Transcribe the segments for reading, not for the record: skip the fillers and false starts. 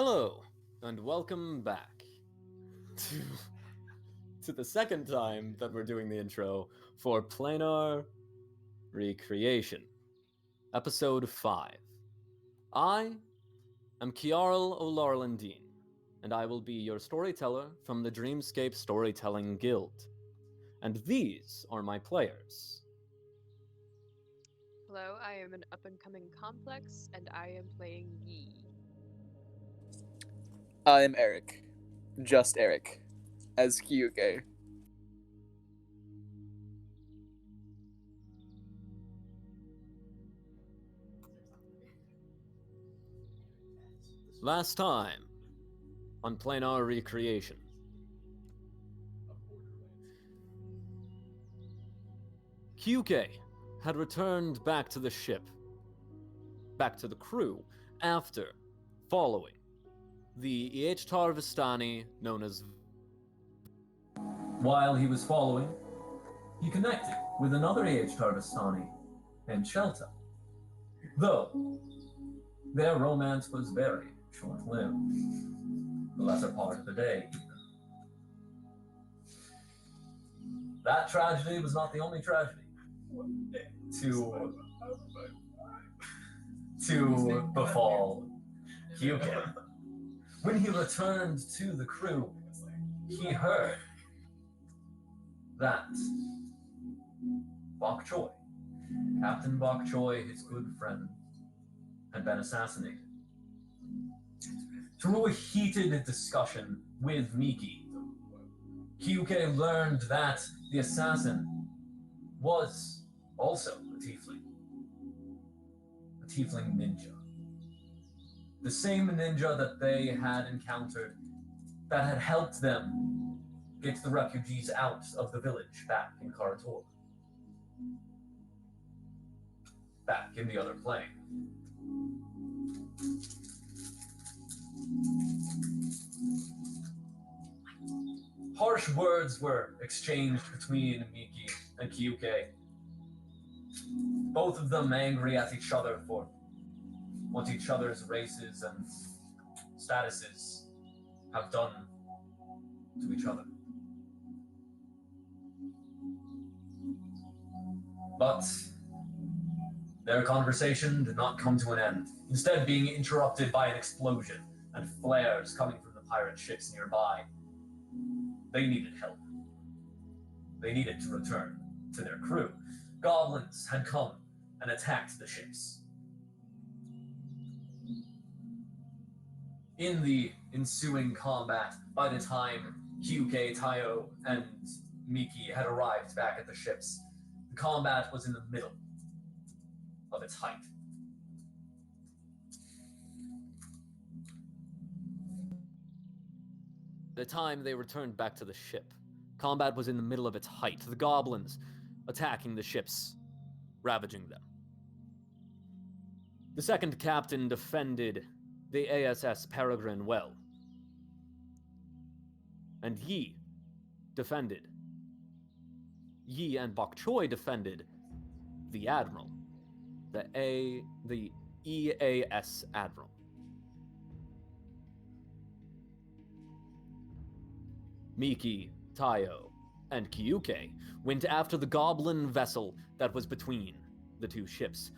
Hello, and welcome back to, to the second time that we're doing the intro for Planar Recreation, Episode 5. I am Kiarl O'Larlandine, and I will be your storyteller from the Dreamscape Storytelling Guild. And these are my players. Hello, I am an up-and-coming complex, and I am playing Yi. I'm Eric. Just Eric. As Kyuge. Last time on Planar Recreation. Kyuke had returned back to the ship, back to the crew, after following the Iechtar Vistani known as. While he was following, he connected with another Iechtar Vistani named Shelta. Though their romance was very short-lived, the lesser part of the day. That tragedy was not the only tragedy to befall Kyuke. When he returned to the crew, he heard that Bok Choy, Captain Bok Choy, his good friend, had been assassinated. Through a heated discussion with Miki, Kyuke learned that the assassin was also a tiefling ninja. The same ninja that they had encountered that had helped them get the refugees out of the village back in Karator. Back in the other plane. Harsh words were exchanged between Miki and Kyuke. Both of them angry at each other for what each other's races and statuses have done to each other. But their conversation did not come to an end, instead being interrupted by an explosion and flares coming from the pirate ships nearby. They needed help. They needed to return to their crew. Goblins had come and attacked the ships. In the ensuing combat, by the time Kyuke, Tayo, and Miki had arrived back at the ships, the combat was in the middle of its height. By the time they returned back to the ship, combat was in the middle of its height. The goblins attacking the ships, ravaging them. The second captain defended the ASS Peregrine well. And Yi and Bok Choy defended the Admiral, the EAS Admiral. Miki, Tayo, and Kyuke went after the goblin vessel that was between the two ships,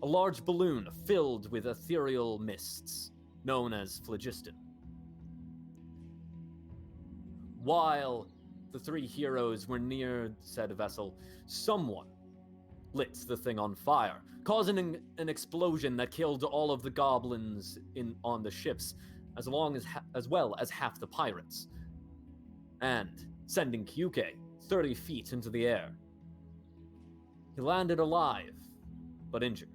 a large balloon filled with ethereal mists, known as phlogiston. While the three heroes were near said vessel, someone lit the thing on fire, causing an explosion that killed all of the goblins on the ships, as well as half the pirates, and sending Kyuke 30 feet into the air. He landed alive, but injured.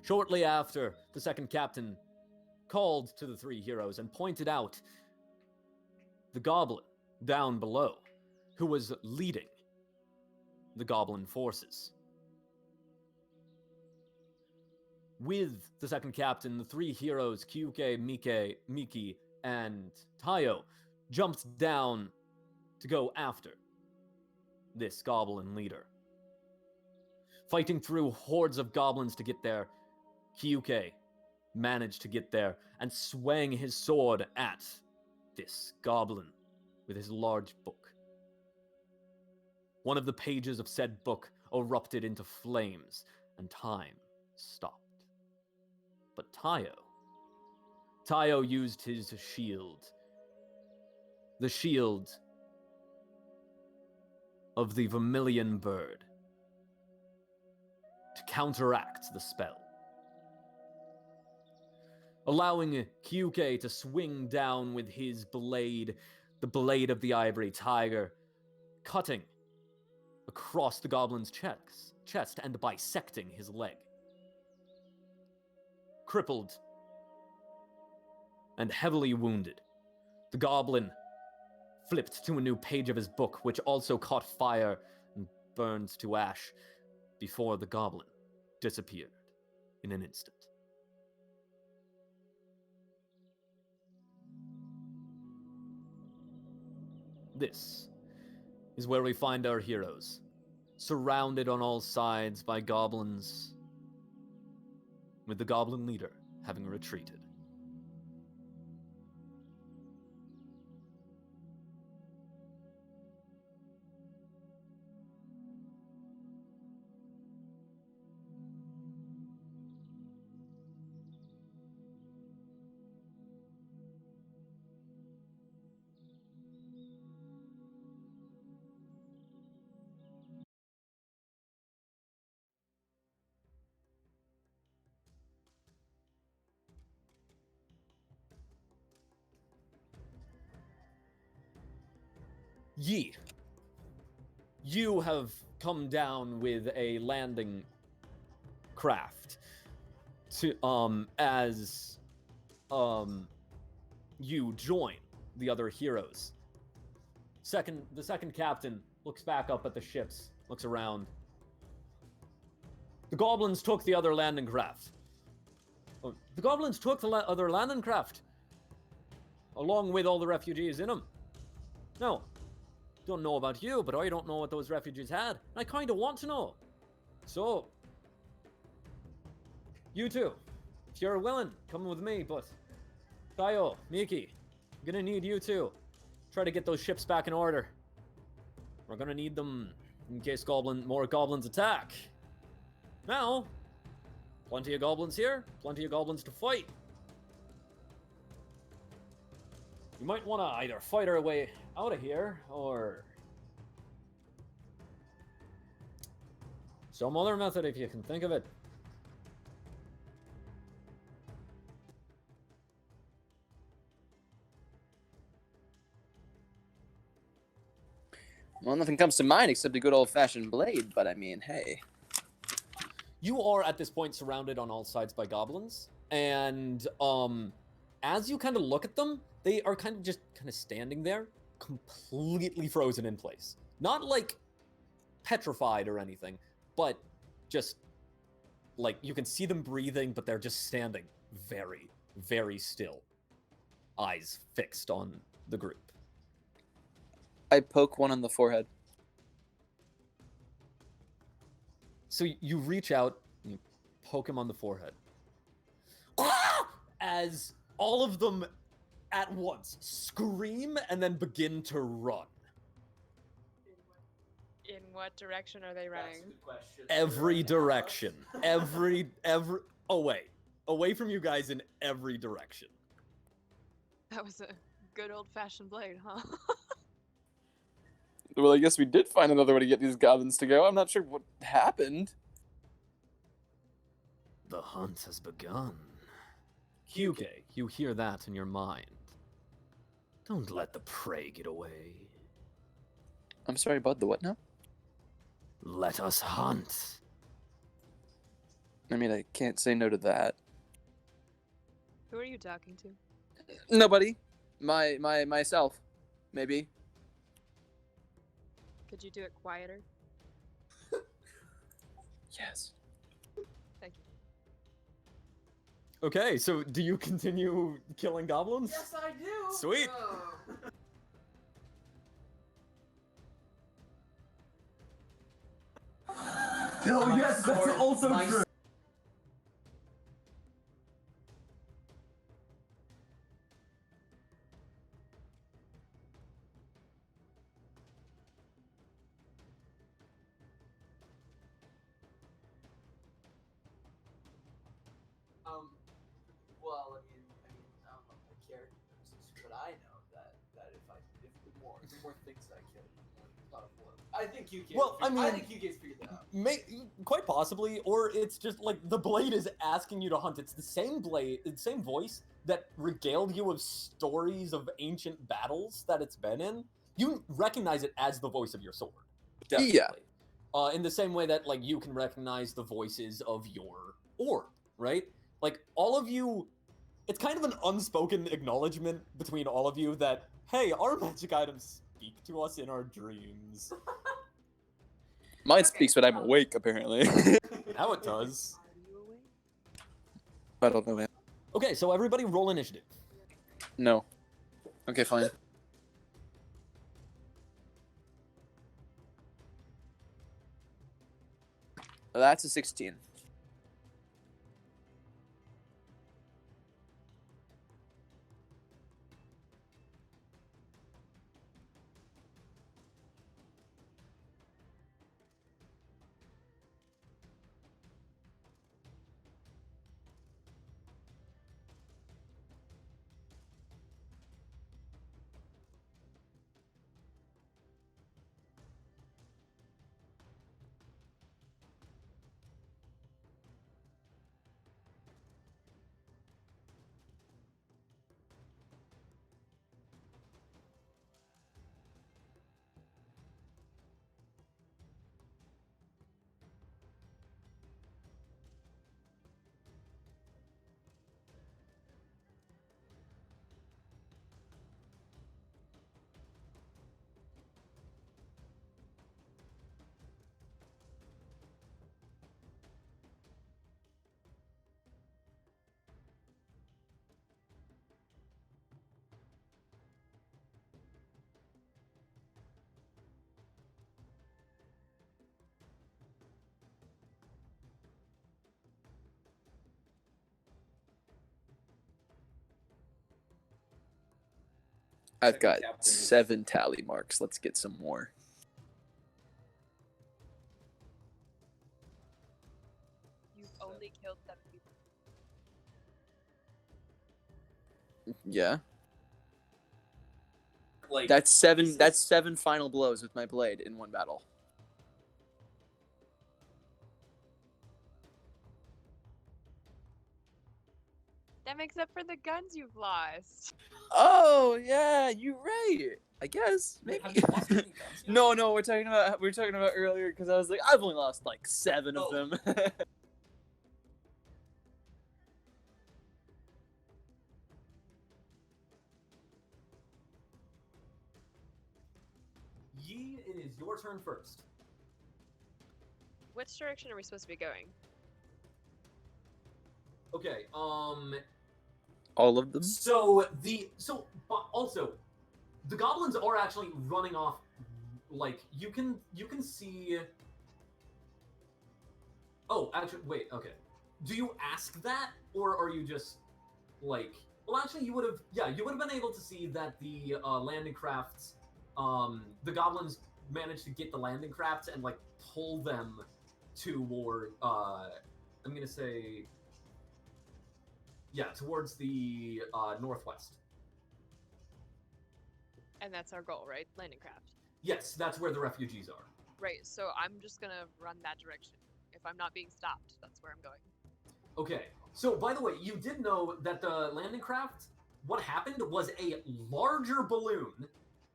Shortly after, the second captain called to the three heroes and pointed out the goblin down below, who was leading the goblin forces. With the second captain, the three heroes, Kyuke, Miki, and Tayo, jumped down to go after this goblin leader. Fighting through hordes of goblins to get there, Kyuke manage to get there and swing his sword at this goblin with his large book. One of the pages of said book erupted into flames, and time stopped. But Tayo used his shield. The shield of the Vermilion Bird to counteract the spell, allowing Kyuke to swing down with his blade, the blade of the Ivory Tiger, cutting across the goblin's chest and bisecting his leg. Crippled and heavily wounded, the goblin flipped to a new page of his book, which also caught fire and burned to ash before the goblin disappeared in an instant. This is where we find our heroes, surrounded on all sides by goblins, with the goblin leader having retreated. Yi, you have come down with a landing craft to as you join the other heroes. The second captain looks back up at the ships, looks around. The goblins took the other landing craft. Oh, the goblins took the other landing craft, along with all the refugees in them. No. Don't know about you, but I don't know what those refugees had. I kind of want to know. So, you two, if you're willing, come with me, but Tayo, Miki, I'm gonna need you two. Try to get those ships back in order. We're gonna need them in case more goblins attack. Now, plenty of goblins here, plenty of goblins to fight. You might want to either fight our way out of here, or some other method if you can think of it. Well, nothing comes to mind except a good old-fashioned blade, but I mean, hey. You are at this point surrounded on all sides by goblins, and as you kind of look at them, they are kind of standing there, completely frozen in place. Not like petrified or anything, but just like you can see them breathing, but they're just standing very, very still, eyes fixed on the group. I poke one on the forehead. So you reach out, you poke him on the forehead. As all of them at once scream and then begin to run. In what direction are they running? Every direction. Every away from you guys in every direction. That was a good old-fashioned blade, huh? Well, I guess we did find another way to get these goblins to go. I'm not sure what happened. The hunt has begun. Kyuke, you hear that in your mind. Don't let the prey get away. I'm sorry, bud, the what now? Let us hunt. I mean, I can't say no to that. Who are you talking to? Nobody. Myself. Maybe. Could you do it quieter? Yes. Thank you. Okay, so do you continue killing goblins? Yes, I do. Sweet. Oh, yes, that's also true. more things that I killed. Not a four. I think you kids. Well, I I mean- think you kids figured that out. Quite possibly, or it's just like the blade is asking you to hunt. It's the same blade, the same voice that regaled you of stories of ancient battles that it's been in. You recognize it as the voice of your sword. Definitely. Yeah. In the same way that like you can recognize the voices of your orb, right? Like all of you, it's kind of an unspoken acknowledgement between all of you that hey, our magic items speak to us in our dreams. Mine speaks when I'm awake, apparently. Now it does. Are you awake? I don't know, man. Okay, so everybody roll initiative. No. Okay, fine. That's a 16. I've got 7 tally marks. Let's get some more. You've only killed 7 people. Yeah. Like That's 7 that's 7 final blows with my blade in one battle. That makes up for the guns you've lost. Oh, yeah, you're right. I guess. Maybe. Have you lost any guns yet? No, we're talking about earlier because I was like, I've only lost like 7 of them. Yi, it is your turn first. Which direction are we supposed to be going? Okay, All of them? but also the goblins are actually running off. Like you can see. Oh, actually, wait. Okay, do you ask that, or are you just like? Well, actually, you would have. Yeah, you would have been able to see that the landing crafts. The goblins managed to get the landing crafts and like pull them toward. I'm gonna say. Yeah, towards the northwest. And that's our goal, right? Landing craft. Yes, that's where the refugees are. Right, so I'm just gonna run that direction. If I'm not being stopped, that's where I'm going. Okay. So, by the way, you did know that the landing craft, what happened was a larger balloon,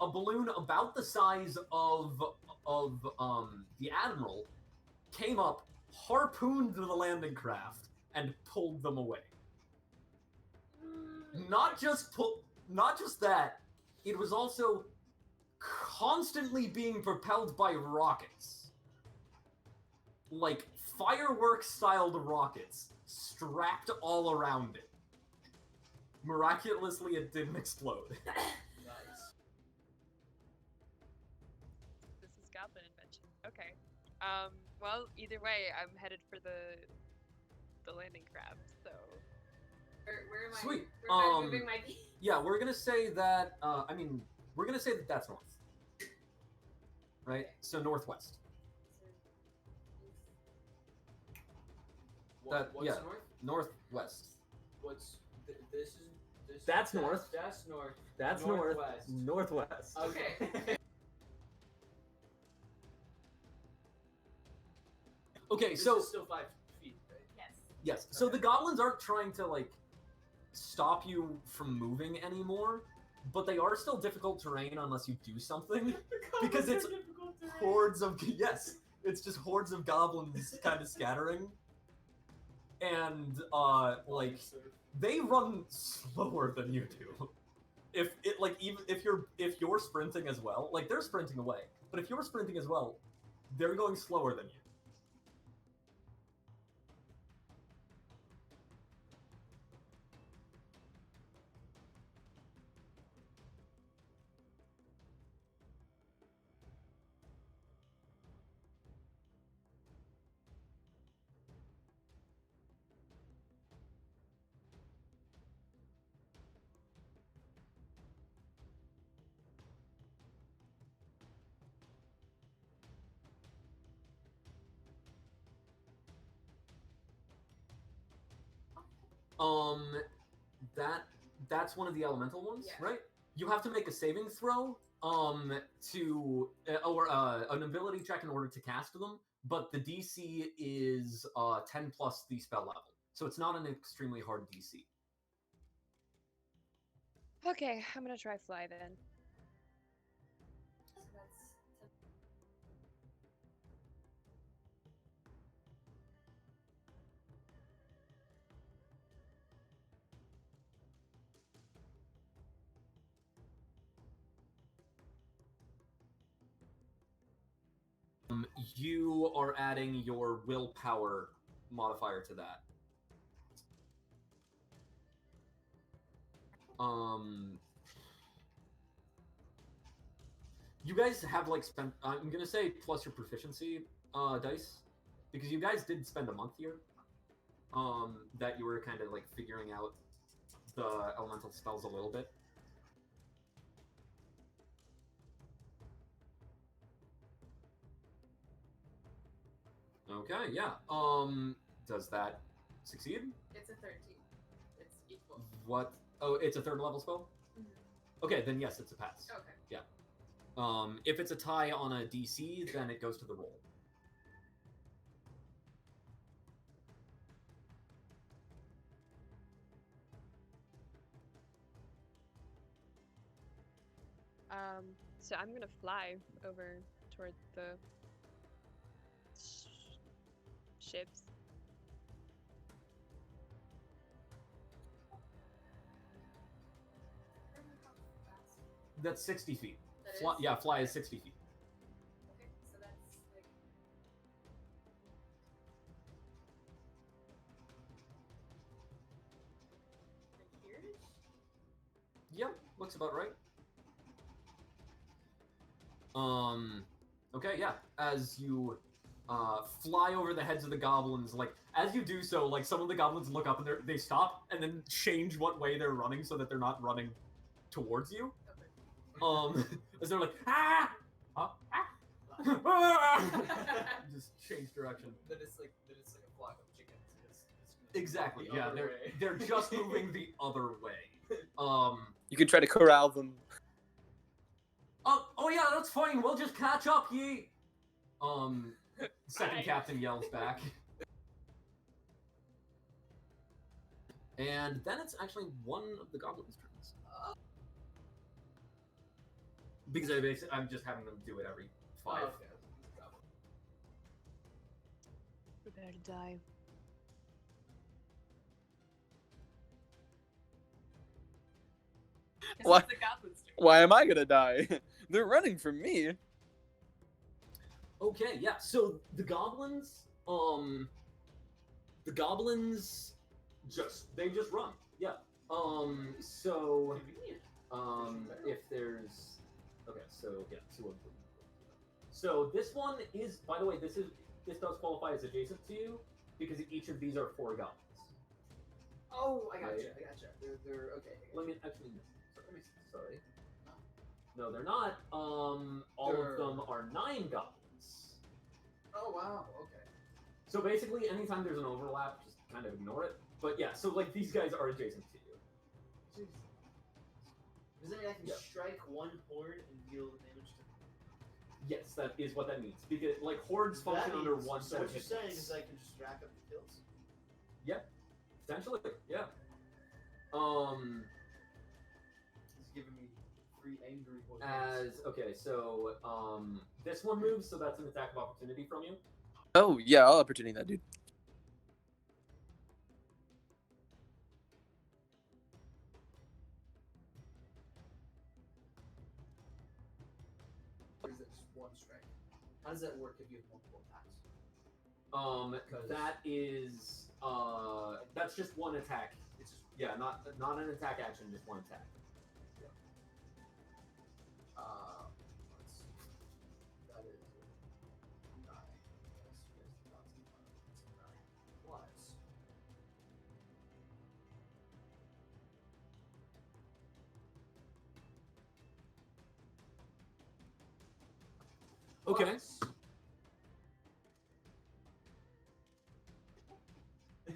a balloon about the size of the Admiral, came up, harpooned the landing craft, and pulled them away. Not just that, it was also constantly being propelled by rockets. Like fireworks-styled rockets strapped all around it. Miraculously, it didn't explode. nice. This is goblin invention. Okay. Well, either way, I'm headed for the landing craft, so... Where am I? Sweet. Where am I moving my feet? Yeah, we're gonna say that. We're gonna say that that's north. Right. So northwest. What's yeah. north? Northwest. What's this is That's north. That's north. That's Northwest. Northwest. Okay. Okay, This so is still 5 feet, right? Yes. yes, so Okay. the goblins aren't trying to like stop you from moving anymore, but they are still difficult terrain unless you do something. Because it's hordes of it's just hordes of goblins kind of scattering, and like they run slower than you do. If it like even if you're sprinting as well, like they're sprinting away, but if you're sprinting as well, they're going slower than you. Um, that's one of the elemental ones, Yeah. right? You have to make a saving throw, to or an ability check in order to cast them. But the DC is 10 plus the spell level, so it's not an extremely hard DC. Okay, I'm gonna try fly then. So that's You are adding your willpower modifier to that. You guys have like spent. I'm gonna say plus your proficiency dice, because you guys did spend a month here. That you were kind of like figuring out the elemental spells a little bit. Okay, yeah. Does that succeed? it's a 13. It's equal. What? Oh, it's a third level spell? Mhm. Okay, then yes, it's a pass. Okay. If it's a tie on a DC, then it goes to the roll. So I'm gonna fly over toward the ships. I don't know how fast. That's 60 feet. That Fly, is? yeah, fly is 60 feet. Okay, so that's like. Like here-ish? Yep, looks about right. Okay, yeah. As you fly over the heads of the goblins, like as you do so, like some of the goblins look up and they stop and then change what way they're running so that they're not running towards you. Okay. As they're like ah, ah, ah. Just change direction. Then it's like a flock of chickens. It's Exactly. the Yeah, other way. they're just moving the other way. You could try to corral them. Oh yeah, that's fine. We'll just catch up, ye. Second Right. captain yells back. And then it's actually one of the goblins' turns. Because I'm just having them do it every 5. Oh, okay. Prepare to die. What? The goblins turn. Why am I gonna die? They're running from me. Okay, yeah. So the goblins they just run. Yeah. So if there's okay, so yeah, 2 of them. So this one is, by the way, this does qualify as adjacent to you because each of these are 4 goblins. Oh, I gotcha. Right. I gotcha. They're okay. Let me actually. Sorry. No, they're not. All of them are 9 goblins. Oh wow. Okay. So basically, anytime there's an overlap, just kind of ignore it. But yeah, so like these guys are adjacent to you. Does that mean I can Yeah. strike one horde and deal damage to? Yes, that is what that means. Because like hordes That function under means- one So set what of you're hit saying points. is I can just rack up the kills. Potentially, yeah. He's giving me free angry hordes. So this one moves, so that's an attack of opportunity from you. Oh yeah, I'll opportunity that dude. Or is it just one strike? How does that work if you have multiple attacks? That is that's just one attack. It's just Not an attack action, just one attack. let's see. That is 9. Yes, that's 9 plus. Okay. Plus-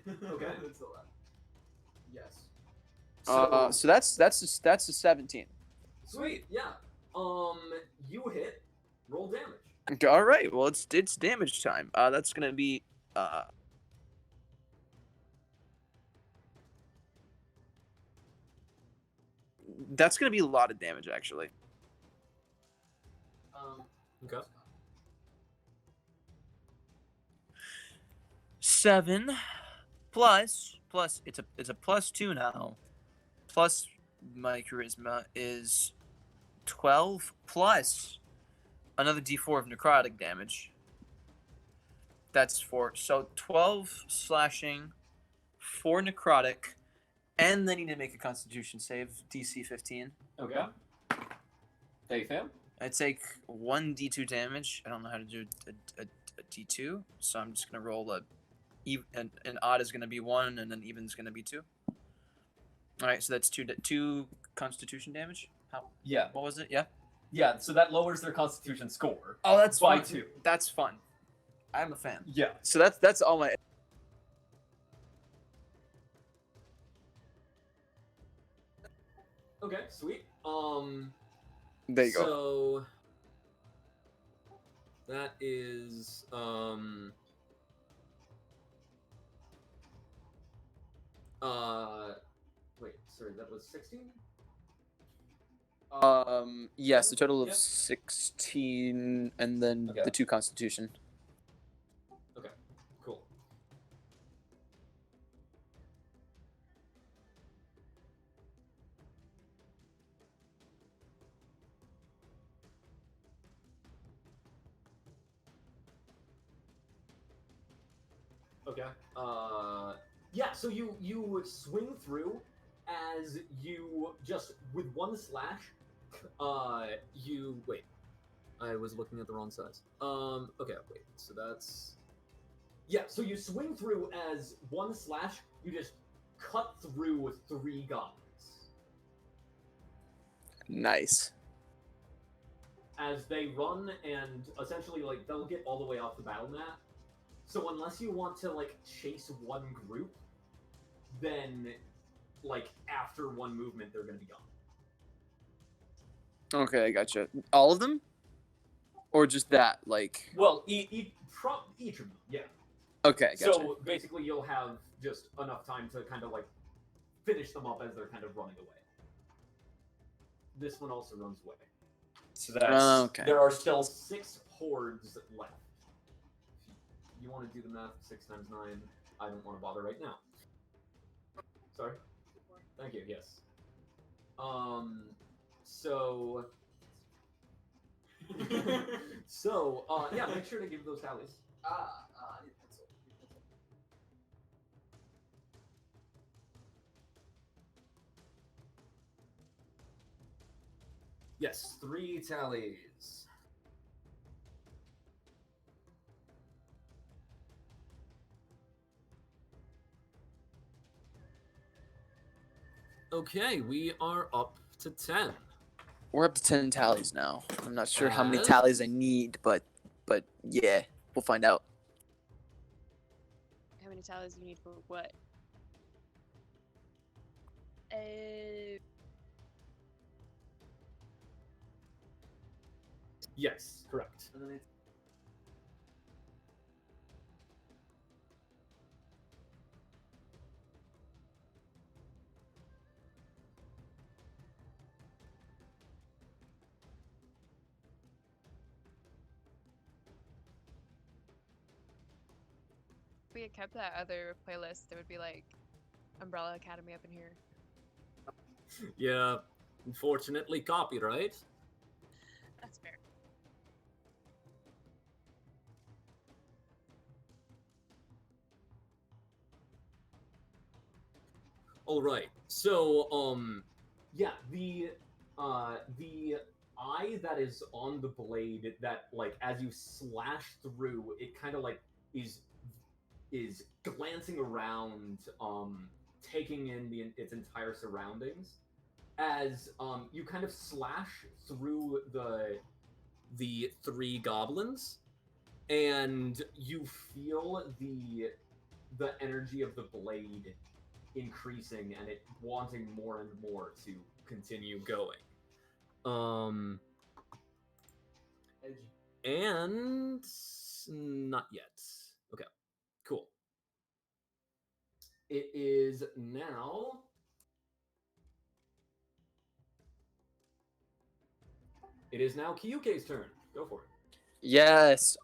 Okay. That's a lot. Yes. So that's a 17. Sweet, yeah. You hit. Roll damage. Okay, all right. Well, it's damage time. That's gonna be that's gonna be a lot of damage actually. Okay. 7 plus it's a +2 now. Plus my charisma is 12 plus another d4 of necrotic damage. That's 4. So 12 slashing, 4 necrotic, and then you need to make a constitution save, DC 15. Okay. They fail. I take 1 d2 damage. I don't know how to do a d2, so I'm just going to roll an odd is going to be 1, and an even is going to be 2. Alright, so that's 2 constitution damage. Yeah, What was it? Yeah? yeah. So that lowers their Constitution score Oh, that's by fun. 2. That's fun. I'm a fan. Yeah. So that's all my. Okay, sweet. There you go. So that is wait, sorry, that was 16? Yes, a total of Yep. 16, and then Okay. the 2 constitution. Cool. Okay. Yeah, so you swing through as you just with one slash you wait. I was looking at the wrong size. Okay, wait. So that's yeah, so you swing through as one slash, you just cut through 3 goblins. Nice. As they run and essentially like they'll get all the way off the battle map. So unless you want to like chase one group, then like after one movement they're gonna be gone. Okay, I gotcha. All of them, or just that? Like, Well, each of them, yeah. okay, gotcha. So basically you'll have just enough time to kind of like finish them up as they're kind of running away. This one also runs away. So that's Okay. there are still 6 hordes left. If you want to do the math, 6 times 9. I don't want to bother right now. Sorry. Thank you. Yes. So. Yeah. Make sure to give those tallies. I need a pencil. Yes, 3 tallies. Okay, we are up to 10. We're up to 10 tallies now. I'm not sure how many As- tallies I need, but yeah, we'll find out. How many tallies do you need for what? Yes, correct. And then it's If we had kept that other playlist, there would be like Umbrella Academy up in here. Yeah, unfortunately, copyright. That's fair. All right. So, yeah, the eye that is on the blade that, like, as you slash through, it kind of like is glancing around, taking in its entire surroundings. As you kind of slash through the three goblins, and you feel the energy of the blade increasing and it wanting more and more to continue going. edgy. And not yet. Okay, cool. It is now. It is now Kyuke's turn. Go for it. Yes.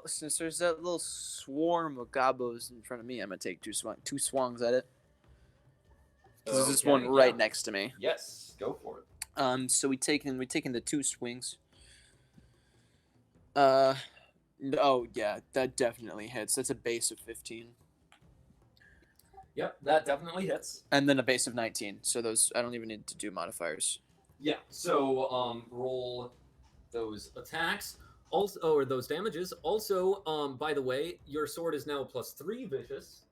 Since there's that little swarm of gobos in front of me, I'm gonna take two swings at it. 'Cause there's this one right next to me. Yes, go for it. So we taking the two swings. Oh yeah, that definitely hits. That's a base of 15, Yep, that definitely hits. and then a base of 19. So those I don't even need to do modifiers. Yeah. So roll those attacks. Also, or those damages. Also, by the way, your sword is now +3 vicious.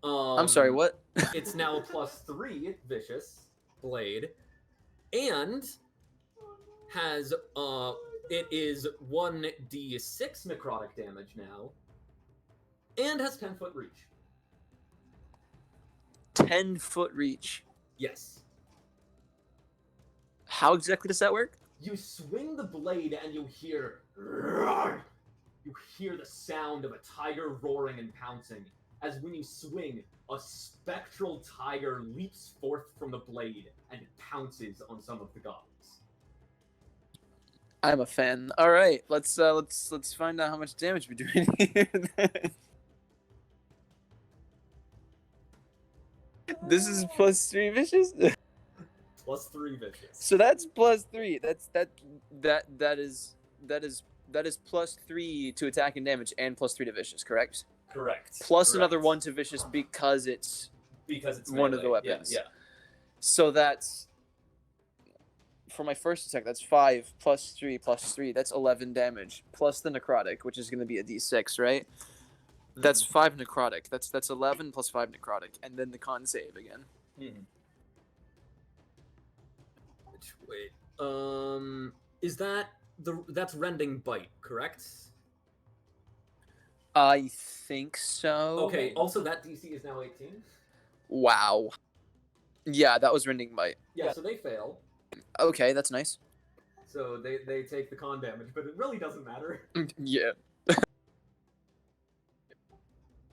I'm sorry, what? It's now a +3 vicious blade, and has it is 1d6 necrotic damage now, and has 10-foot reach. 10-foot reach. Yes. How exactly does that work? You swing the blade and you hear roar. You hear the sound of a tiger roaring and pouncing, as when you swing, a spectral tiger leaps forth from the blade and pounces on some of the goblins. I'm a fan. All right, let's find out how much damage we're doing here. This is +3 vicious. +3 vicious. So that's +3. That is +3 to attack and damage and +3 to vicious, correct? Correct. Plus Correct. another 1 to vicious because it's one of the melee. weapons. Yeah. So that's for my first attack. That's 5 + 3 + 3. That's 11 damage plus the necrotic, which is going to be a d6, right? That's 5 necrotic. That's 11 plus 5 necrotic, and then the con save again. Wait. Is that's rending bite, correct? I think so. Okay. Also, that DC is now 18. Wow. Yeah, that was rending bite. Yeah. So they fail. Okay, that's nice. So they take the con damage, but it really doesn't matter. Yeah.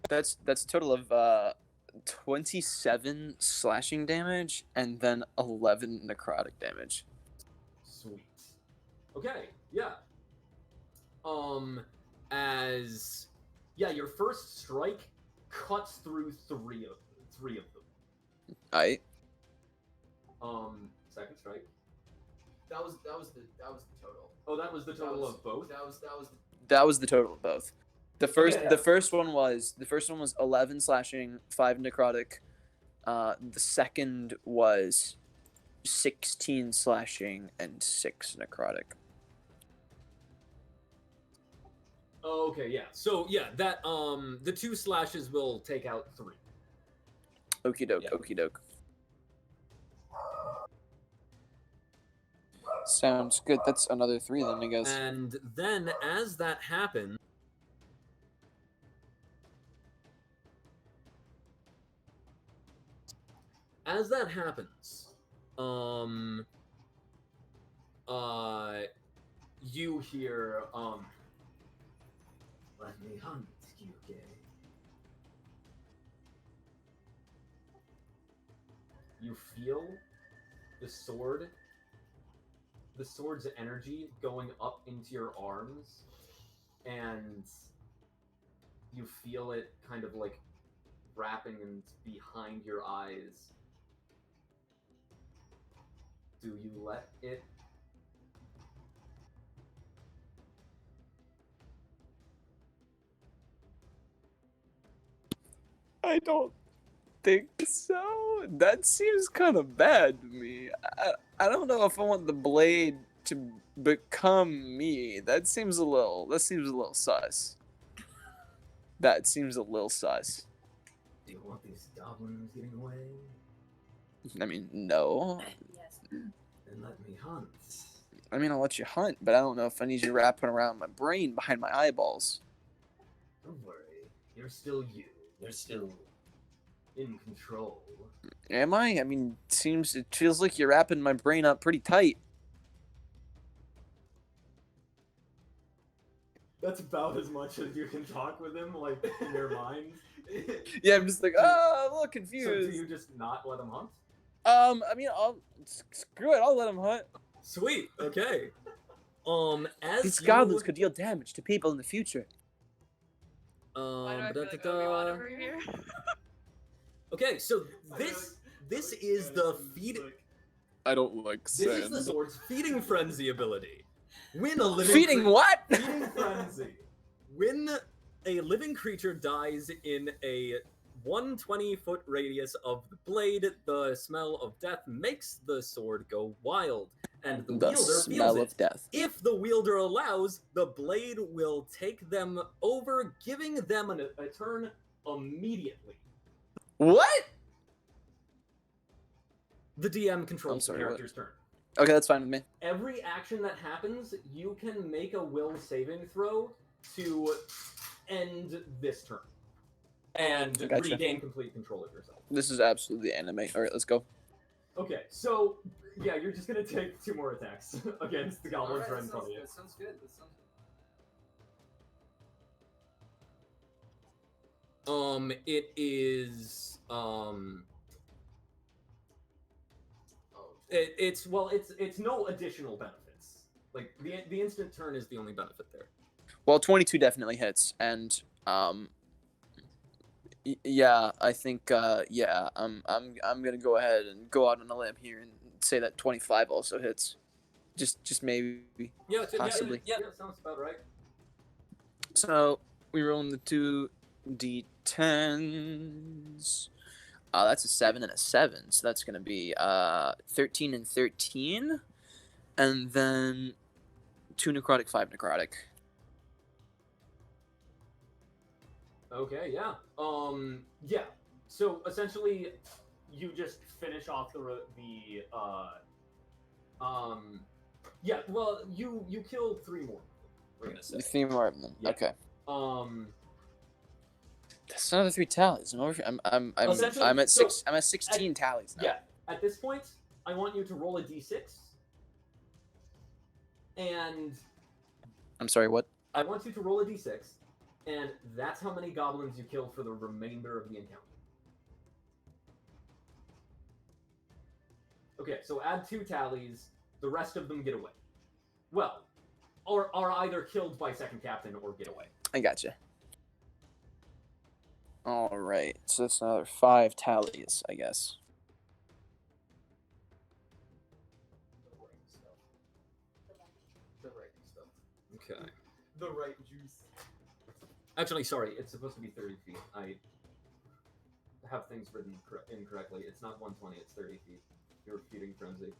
That's a total of 27 slashing damage and then 11 necrotic damage. Sweet. Okay. Yeah. Your first strike cuts through three of them. Aight. Second strike. That was the total. Oh, that was the total of both. That was That was the total of both. The first yeah. the first one was 11 slashing, 5 necrotic. The second was 16 slashing and 6 necrotic. Oh, okay, yeah. So yeah, that the 2 slashes will take out 3. Okie doke, Yeah. okie doke. Sounds good. That's another 3 then, I guess. And then as that happens, as that happens, you hear, let me hunt, Yuge. You feel the sword's energy going up into your arms, and you feel it kind of like wrapping and behind your eyes. Do you let it? I don't think so. That seems kind of bad to me. I don't know if I want the blade to become me. That seems a little sus. That seems a little sus. Do you want these goblins getting away? I mean, no. Yes. Then let me hunt. I mean, I'll let you hunt, but I don't know if I need you wrapping around my brain behind my eyeballs. Don't worry, you're still you. You're still in control. Am I? I mean, it feels like you're wrapping my brain up pretty tight. That's about as much as you can talk with him, like, in your mind. Yeah, I'm just like, oh, I'm a little So confused. do you just not let him hunt? I mean, screw it. I'll let him hunt. Sweet. Okay. As These you, goblins could deal damage to people in the future. Why do I feel like da-da-da. Obi-Wan over here? Okay, so this is the feed. I don't like This is the sword's feeding frenzy ability. Win a living Feeding what? Feeding frenzy. When a living creature dies in a 120-foot radius of the blade, the smell of death makes the sword go wild, and the The wielder smell feels it. of death. If the wielder allows, the blade will take them over, giving them a turn immediately. What? The DM controls I'm sorry, the what? character's turn. Okay, that's fine with me. Every action that happens, you can make a will saving throw to end this turn. And Gotcha. regain complete control of yourself. This is absolutely anime. All right, let's go. Okay, so, yeah, you're just gonna take 2 more attacks against the goblins right in front of you. That sounds good. That sounds It is, it's no additional benefits. Like, the instant turn is the only benefit there. Well, 22 definitely hits, and yeah, I think yeah, I'm gonna go ahead and go out on a limb here and say that 25 also hits. Just maybe. Yeah, Possibly. Yeah, sounds about right. So we rolling the 2d10s. That's a 7 and a 7, so that's gonna be 13 and 13, and then 2 necrotic, 5 necrotic. Okay, yeah. Yeah. So essentially, you just finish off yeah. Well, you kill 3 more. We're gonna say. 3 more of them. Yeah. Okay. Um. That's another 3 tallies. I'm Essentially, at so 6. I'm at 16 tallies now. Yeah. At this point, I want you to roll a d6. And I'm sorry. What? I want you to roll a d6, and that's how many goblins you kill for the remainder of the encounter. Okay, so add 2 tallies. The rest of them get away. Well, or are either killed by second captain or get away. I gotcha. All right. So that's another 5 tallies, I guess. the right stuff. Okay. The right juice. Actually, sorry, it's supposed to be 30 feet. I have things written incorrectly. It's not 120, it's 30 feet. You're feeding frenzy.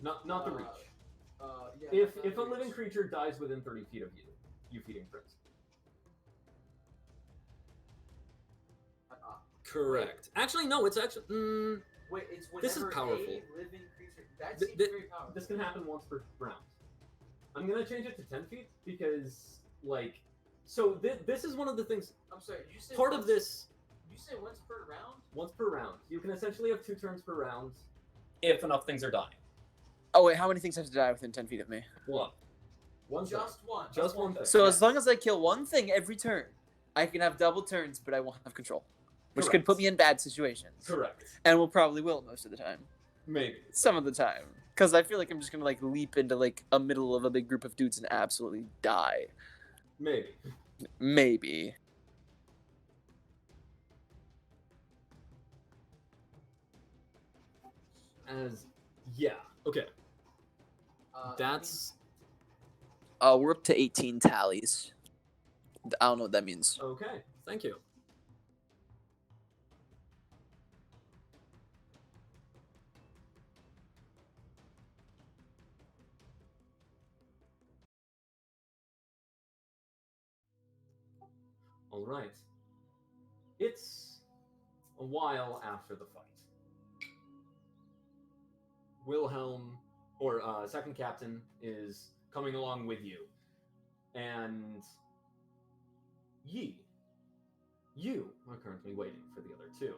Not the reach. Yeah, If a living creature dies within 30 feet of you, you feeding frenzy. Correct. Actually, no, it's actually... Wait, it's whenever This is powerful. a living creature. That Th- seems th- very powerful. This can happen once per round. I'm gonna change it to 10 feet because, like... So this is one of the things... I'm sorry, you said Part of once- this... You say once per round? Once per round. You can essentially have 2 turns per round if enough things are dying. Oh wait, how many things have to die within 10 feet of me? One. One thing. Just one. Just one thing. So yes. as long as I kill one thing every turn, I can have double turns, but I won't have control, which could put me in bad situations. Correct. And will probably will most of the time. Maybe. Some of the time, because I feel like I'm just gonna like leap into like a middle of a big group of dudes and absolutely die. Maybe. Maybe. Yeah. Okay. I That's We're up to 18 tallies. I don't know what that means. okay. Thank you. All right. It's a while after the fight. Wilhelm, or second captain, is coming along with you, and you are currently waiting for the other two.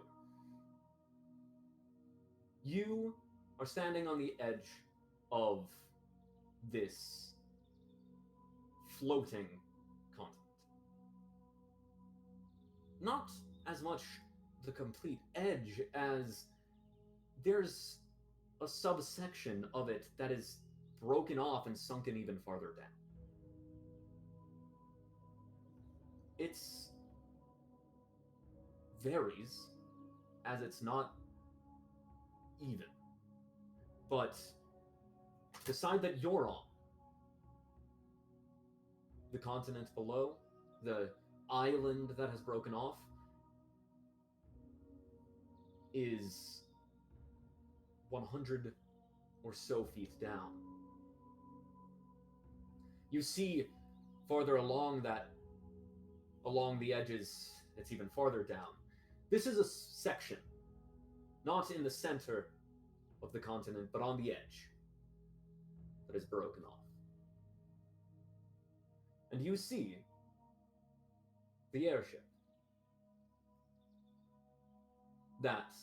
You are standing on the edge of this floating continent. Not as much the complete edge as there's a subsection of it that is broken off and sunken even farther down. It's varies as it's not even. But the side that you're on, the continent below, the island that has broken off, is 100 or so feet down. You see farther along the edges, it's even farther down. This is a section, not in the center of the continent, but on the edge, that is broken off. And you see the airship that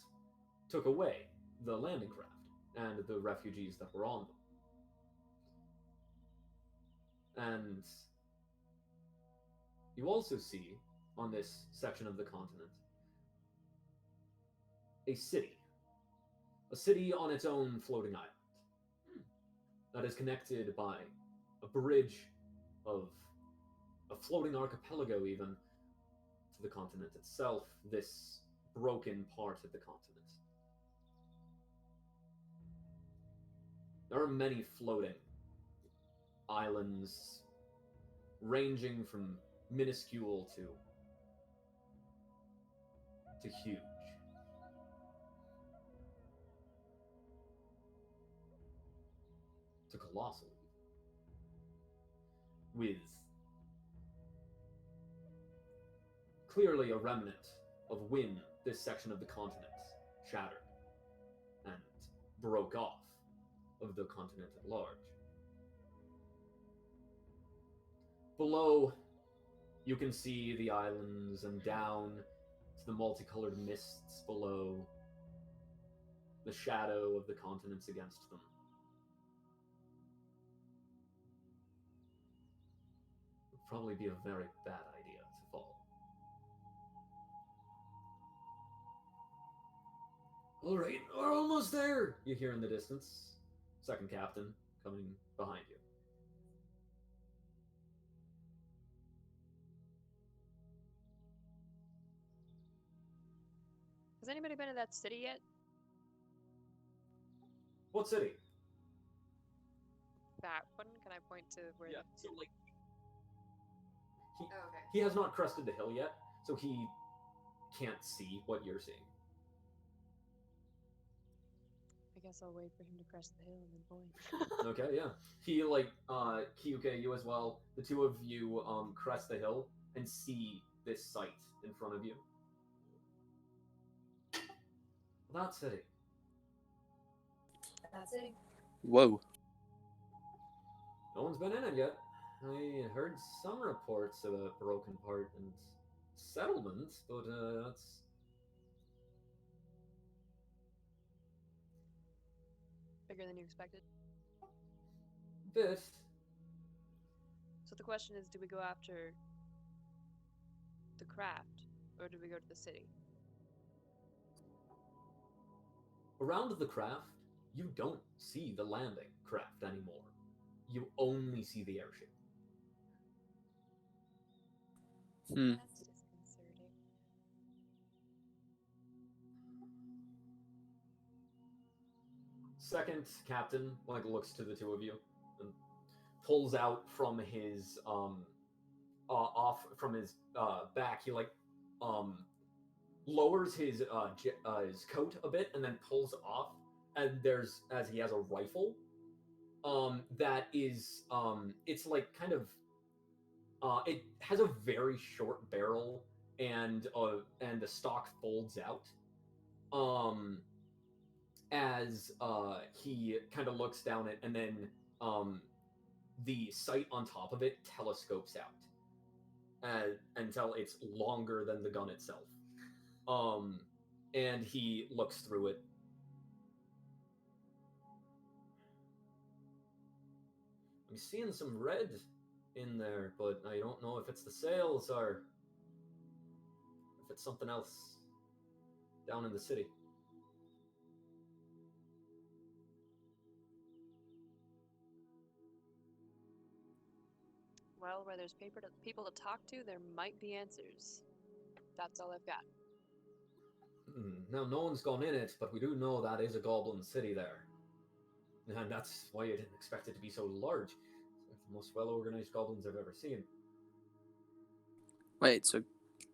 took away the landing craft and the refugees that were on them. And you also see, on this section of the continent, a city on its own floating island that is connected by a bridge of a floating archipelago even to the continent itself, this broken part of the continent. There are many floating islands ranging from minuscule to huge. To colossal. With clearly a remnant of when this section of the continent shattered and broke off of the continent at large. Below, you can see the islands, and down to the multicolored mists below, the shadow of the continents against them. It would probably be a very bad idea to fall. All right, we're almost there, you hear in the distance. Second captain coming behind you. Has anybody been to that city yet? What city? That one? Can I point to where? Yeah, so like Oh, okay. he has not crested the hill yet, so he can't see what you're seeing. I guess I'll wait for him to crest the hill and then point. Okay, yeah. He Kyuke, you as well. The two of you crest the hill and see this sight in front of you. That city. That's it. Whoa. No one's been in it yet. I heard some reports of a broken part and settlement, but that's bigger than you expected. Bit. So the question is, do we go after the craft, or do we go to the city? Around the craft, you don't see the landing craft anymore. You only see the airship. Hmm. That's disconcerting. Second captain looks to the two of you and pulls out from his off from his back. He lowers his coat a bit and then pulls off. And there's as he has a rifle that is it's kind of it has a very short barrel and the stock folds out as he kind of looks down it, and then the sight on top of it telescopes out until it's longer than the gun itself. And he looks through it. I'm seeing some red in there, but I don't know if it's the sails or if it's something else down in the city. Well, where there's people to talk to, there might be answers. That's all I've got. Now, no one's gone in it, but we do know that is a goblin city there. And that's why you didn't expect it to be so large. It's the most well-organized goblins I've ever seen. Wait, so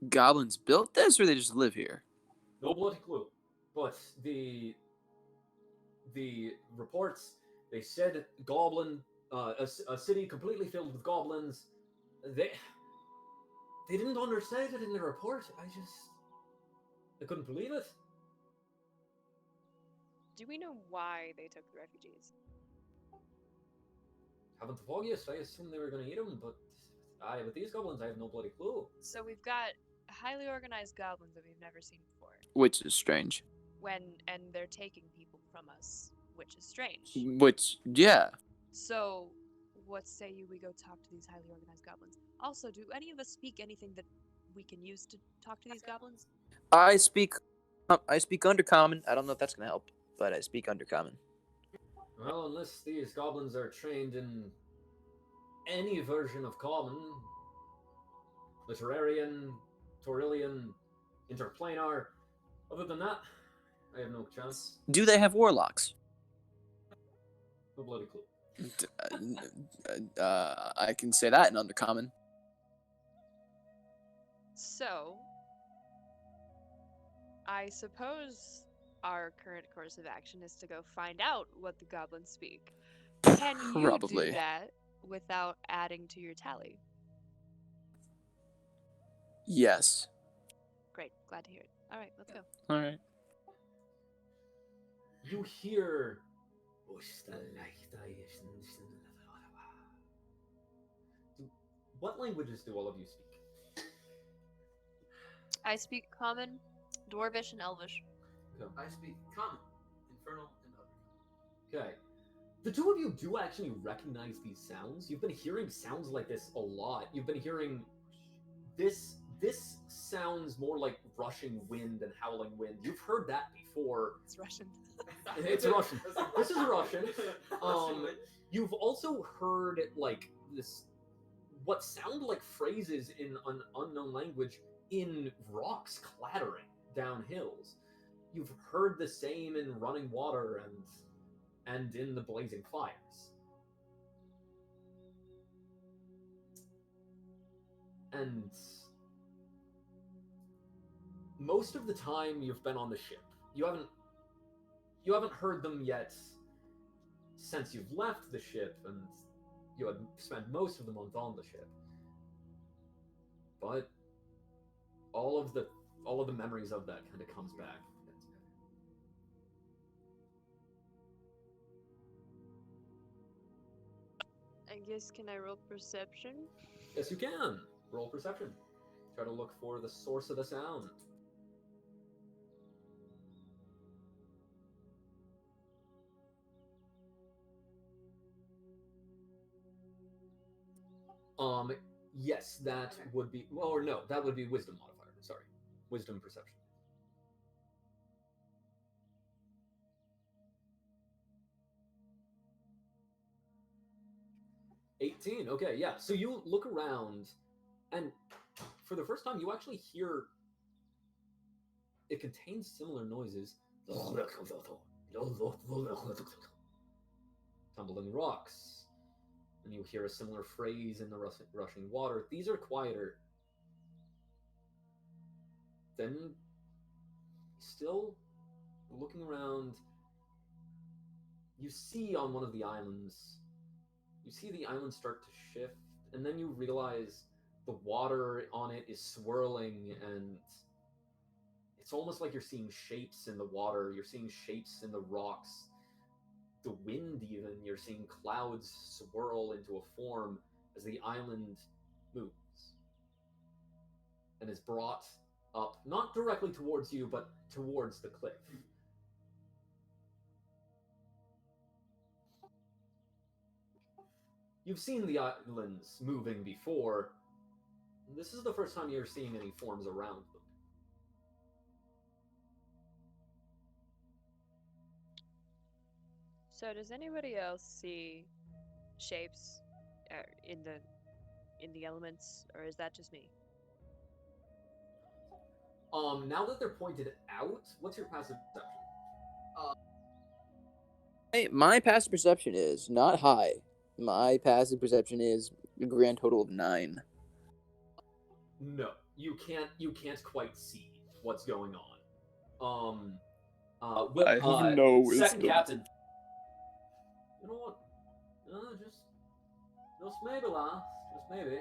goblins built this, or they just live here? No bloody clue. But the reports, they said goblin, a city completely filled with goblins. They didn't understate it in the report. I couldn't believe it. Do we know why they took the refugees? Haven't the foggiest. I assumed they were going to eat them, but with these goblins, I have no bloody clue. So we've got highly organized goblins that we've never seen before. Which is strange. And they're taking people from us, which is strange. Which, yeah. So, what say you we go talk to these highly organized goblins? Also, do any of us speak anything that we can use to talk to these goblins? I speak Undercommon. I don't know if that's gonna help, but I speak Undercommon. Well, unless these goblins are trained in any version of common, literarian, Taurillian, interplanar, other than that, I have no chance. Do they have warlocks? No bloody clue. I can say that in Undercommon. So, I suppose our current course of action is to go find out what the goblins speak. Can you Probably. do that without adding to your tally? Yes. Great, glad to hear it. All right, let's go. All right. You hear. What languages do all of you speak? I speak Common, Dwarvish, and Elvish. I speak Common, Infernal, and other. Okay. The two of you do actually recognize these sounds. You've been hearing sounds like this a lot. You've been hearing this sounds more like rushing wind and howling wind. You've heard that before. It's Russian. It's Russian. This is Russian. You've also heard what sound like phrases in an unknown language in rocks clattering down hills. You've heard the same in running water and in the blazing fires. And most of the time you've been on the ship. You haven't heard them yet since you've left the ship, and you had spent most of the month on the ship. But all of the memories of that kind of comes back. I guess, can I roll perception? Yes, you can. Roll perception. Try to look for the source of the sound. Yes, that Okay. would be. Well, or no, that would be wisdom modifier. Sorry, wisdom perception. 18. Okay, yeah. So you look around, and for the first time, you actually hear. It contains similar noises. Tumbling rocks. And you hear a similar phrase in the rushing water. These are quieter. Then, still looking around, you see on one of the islands, you see the island start to shift, and then you realize the water on it is swirling, and it's almost like you're seeing shapes in the water, you're seeing shapes in the rocks, the wind even, you're seeing clouds swirl into a form as the island moves and is brought up, not directly towards you, but towards the cliff. You've seen the islands moving before. This is the first time you're seeing any forms around them. So does anybody else see shapes in the elements, or is that just me? Now that they're pointed out, what's your passive perception? My passive perception is not high. My passive perception is a grand total of 9. No, you can't quite see what's going on. I have no Second wisdom. captain. You know what? Just maybe, Lass. Just maybe.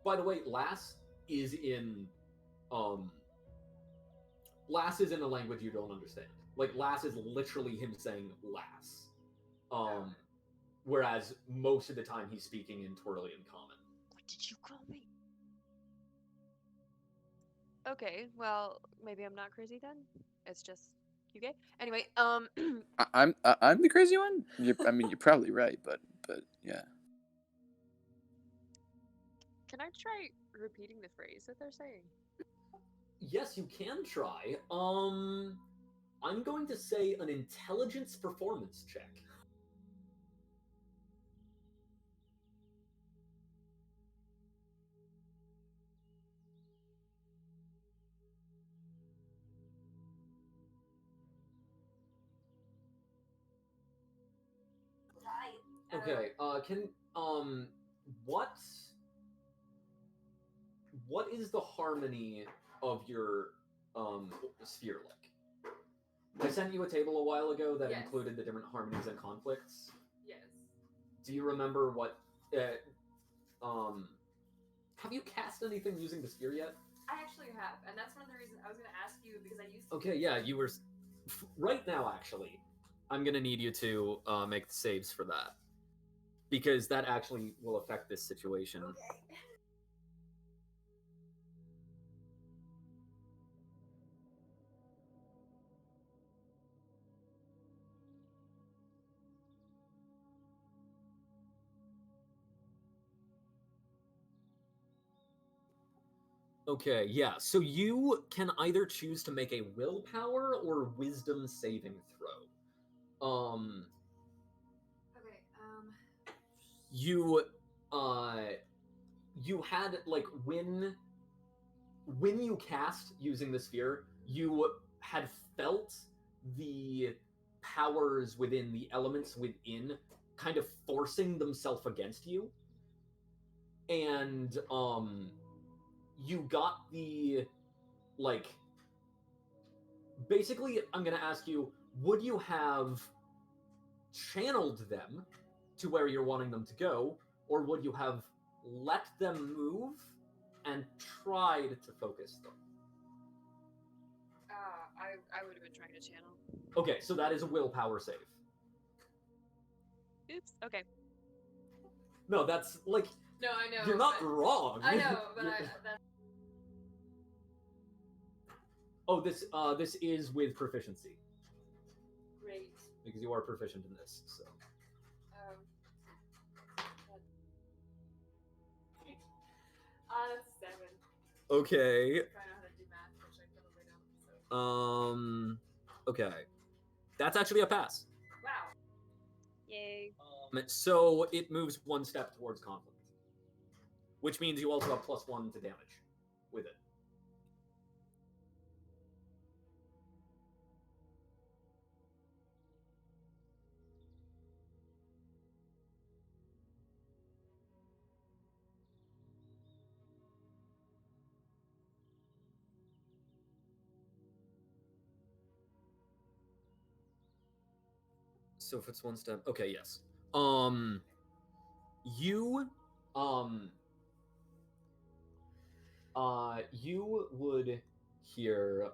By the way, Lass is in Lass is in a language you don't understand. Like, Lass is literally him saying Lass. Whereas most of the time he's speaking in Twirlian Common. What did you call me? Okay, well, maybe I'm not crazy then. It's just you gay. Anyway, I'm the crazy one. I mean, you're probably right, but yeah. can I try repeating the phrase that they're saying? Yes, you can try. I'm going to say an intelligence performance check. Okay, what is the harmony of your sphere like? I sent you a table a while ago that Yes. included the different harmonies and conflicts. Yes. Do you remember what have you cast anything using the sphere yet? I actually have, and that's one of the reasons I was going to ask you because I used to. Okay, yeah, you were right now actually. I'm going to need you to make the saves for that. Because that actually will affect this situation. Okay. Okay, yeah. So you can either choose to make a willpower or wisdom saving throw. Okay. You had like when you cast using the sphere, you had felt the powers within the elements within kind of forcing themselves against you. And you got the like basically I'm going to ask you, would you have channeled them to where you're wanting them to go, or would you have let them move and tried to focus them? I would have been trying to channel. Okay, so that is a willpower save. Oops. Okay. No, that's like No, I know. you're not but- wrong. I know, but You're- that's Oh, this is with proficiency great. because you are proficient in this. So That's 7. Okay. I know how to do math, which I probably don't. So. Okay. That's actually a pass. Wow. Yay. So it moves one step towards conflict, which means you also have +1 to damage with it. So if it's one step, okay, yes. You you would hear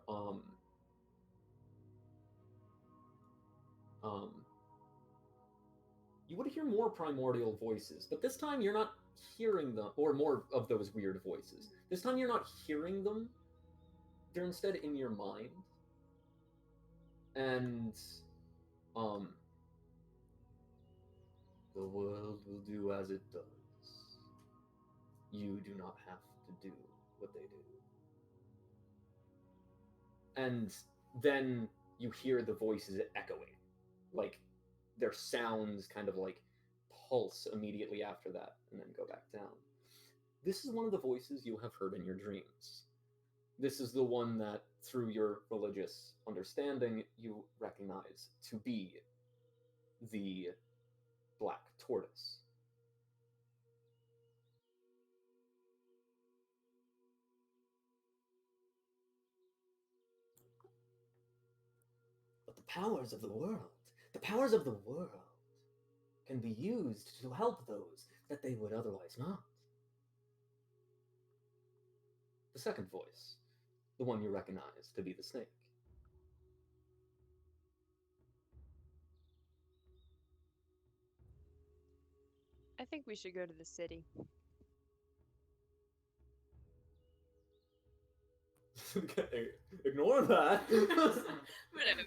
you would hear more primordial voices, but this time you're not hearing them, or more of those weird voices. This time you're not hearing them. They're instead in your mind. And the world will do as it does. You do not have to do what they do. And then you hear the voices echoing. Like, their sounds kind of like pulse immediately after that and then go back down. This is one of the voices you have heard in your dreams. This is the one that, through your religious understanding, you recognize to be the Black Tortoise. But the powers of the world can be used to help those that they would otherwise not. The second voice, the one you recognize to be the snake. I think we should go to the city. Okay, ignore that. I'm gonna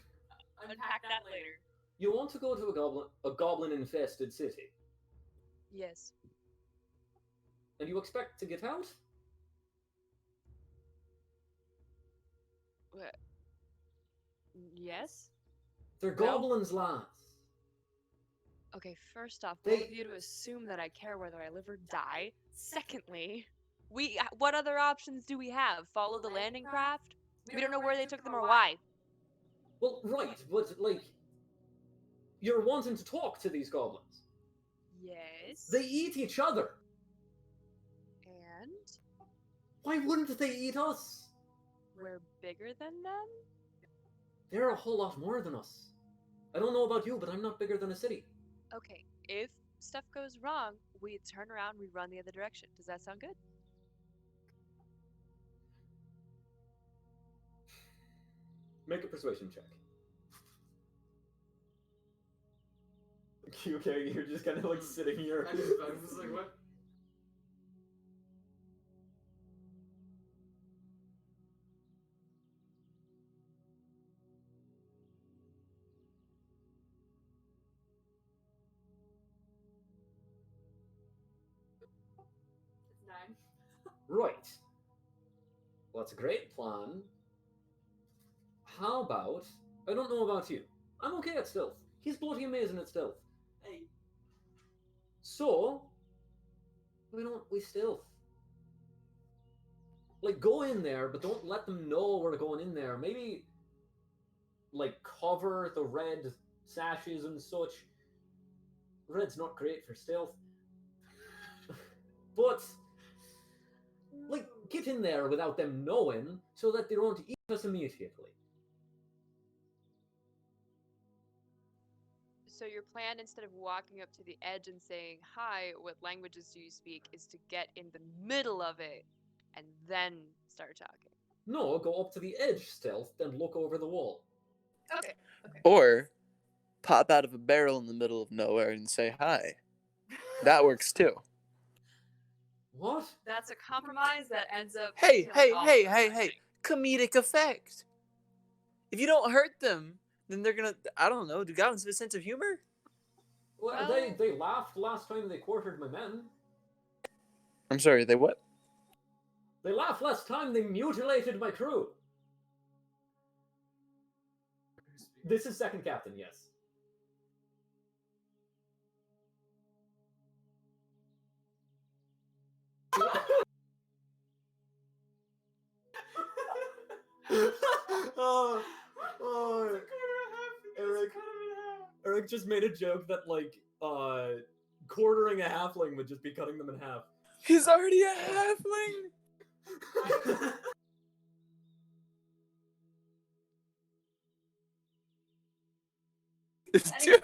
unpack that later. You want to go to a goblin-infested city, Yes. and you expect to get out? Yes? They're No. goblins, lads. Okay, first off, They- both of you to assume that I care whether I live or die. Secondly, what other options do we have? Follow the landing craft? We don't know where they took them or why. Well, right, but, like, you're wanting to talk to these goblins. Yes. They eat each other. And Why wouldn't they eat us? we're bigger than them? They're a whole lot more than us. I don't know about you, but I'm not bigger than a city. Okay, if stuff goes wrong, we turn around, we run the other direction. Does that sound good? Make a persuasion check. Okay, you're just kind of like sitting here. I was just like, what? It's 9. Right. Well, that's a great plan. How about... I don't know about you. I'm okay at stealth. He's bloody amazing at stealth. Hey. So, why don't we stealth? Like, go in there, but don't let them know we're going in there. Maybe, like, cover the red sashes and such. Red's not great for stealth. But, like, get in there without them knowing so that they don't eat us immediately. So your plan, instead of walking up to the edge and saying, "Hi, what languages do you speak?" is to get in the middle of it and then start talking. No, go up to the edge stealth, then look over the wall. Okay. Or pop out of a barrel in the middle of nowhere and say hi. That works too. What? That's a compromise that ends up. Hey, killing hey, all hey, of us, hey, I hey. think. Comedic effect. If you don't hurt them, then they're gonna, I don't know, do goblins have a sense of humor? Well, they laughed last time they quartered my men. I'm sorry, they what? They laugh last time they mutilated my crew. This is second captain, yes. oh, Eric just made a joke that like quartering a halfling would just be cutting them in half. He's already a halfling. Anyway.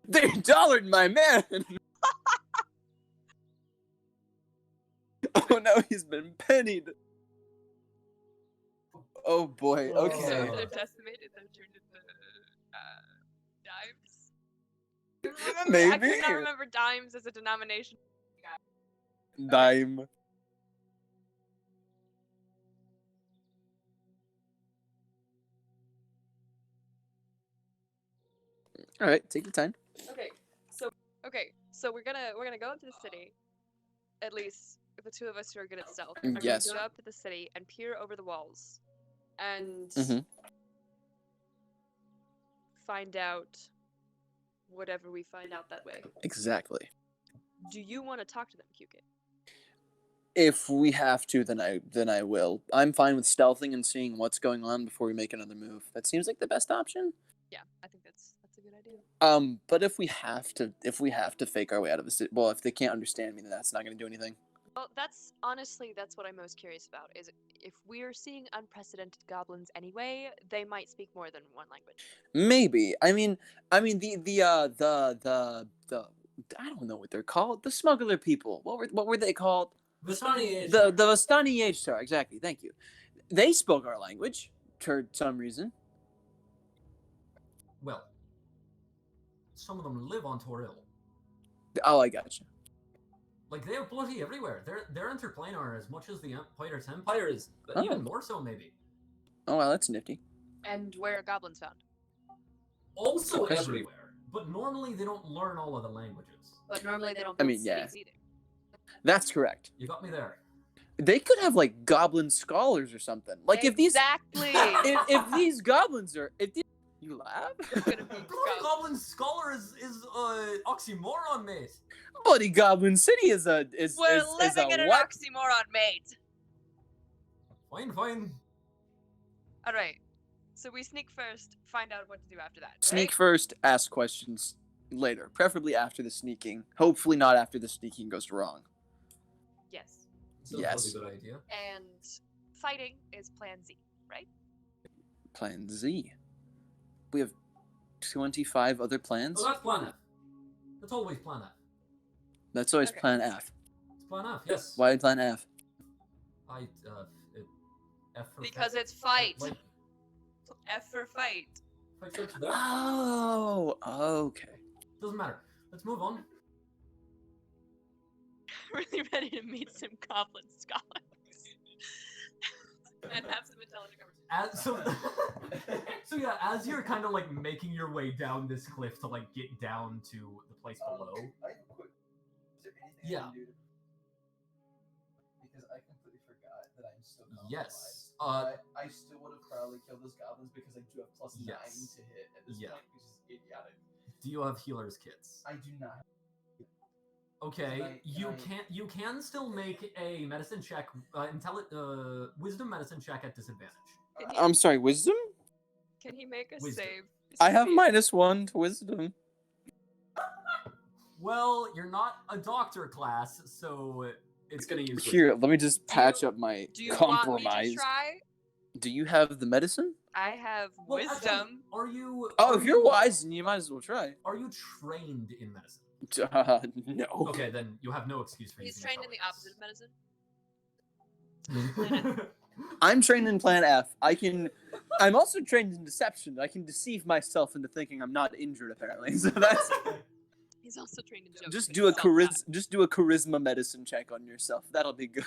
They dollared my man. Oh no, he's been pennied. Oh boy. Oh. Okay. So they're decimated, they're turned into dimes. I Maybe. cannot remember dimes as a denomination. Dime. All right, take your time. Okay, Okay, so we're gonna go into the city. At least the two of us who are good at stealth. Mm, Are yes. gonna go up to the city and peer over the walls, and Mhm. find out whatever we find out that way. Exactly. Do you want to talk to them, Cukit? If we have to, then I will. I'm fine with stealthing and seeing what's going on before we make another move. That seems like the best option. Yeah, I think that's a good idea. But if we have to fake our way out of the city, well, if they can't understand me, then that's not going to do anything. Well, that's what I'm most curious about. Is if we're seeing unprecedented goblins anyway, they might speak more than one language. Maybe. I mean, the I don't know what they're called. The smuggler people. What were they called? Vistani The Vistani H-Star. Exactly. Thank you. They spoke our language for some reason. Well, some of them live on Toril. Oh, I gotcha. Like they're bloody everywhere. They're interplanar as much as the Empire's Empire is, but Oh. even more so maybe. Oh, well, that's nifty. And where are goblins found? Also Question. everywhere, but normally they don't learn all of the languages. But normally they don't I build mean, yeah. cities either. That's correct. You got me there. They could have like goblin scholars or something. Like Exactly. if these goblins are you laugh? Gonna be Bloody Goblin Scholar is oxymoron, mate. Bloody Goblin City is We're living in a an what? oxymoron, mate. Fine. All right. So we sneak first, find out what to do after that. Sneak right? first, ask questions later, preferably after the sneaking. Hopefully not after the sneaking goes wrong. Yes. So Yes. That's a good idea. And fighting is Plan Z, right? Plan Z. We have 25 other plans. Oh, that's Plan F. That's always Plan F. That's always Okay. Plan F. It's Plan F. Yes. Why Plan F? F for Because fight. it's fight. Like, F for fight. fight starts there. Oh, okay. Doesn't matter. Let's move on. Really ready to meet some goblin scholars and have some intelligent conversation. So yeah, as you're kind of like making your way down this cliff to like get down to the place below. I have a quick. Is there anything I Yeah. can do to... Because I completely forgot that I'm still Yes. compromised. I still would have probably killed those goblins because I do have plus 9 Yes. to hit at this Yeah. point, which is idiotic. Do you have healer's kits? I do not. Okay, Can I- you can still make a medicine check, wisdom medicine check at disadvantage. I'm sorry, wisdom? Can he make a Wisdom. save? I have -1 to wisdom. Well, you're not a doctor class, so it's gonna use Here, wisdom. let me just patch up my Do you want me compromise. to try? Do you have the medicine? I have Well, actually, wisdom. are you? Oh, are if you're you- wise, then you might as well try. Are you trained in medicine? No. Okay, then you have no excuse for He's using trained in the intelligence. opposite of medicine. I'm trained in Plan F. I'm also trained in deception. I can deceive myself into thinking I'm not injured, apparently. So that's He's also trained in jokes. just but do a he's self-taught. charisma medicine check on yourself. That'll be good.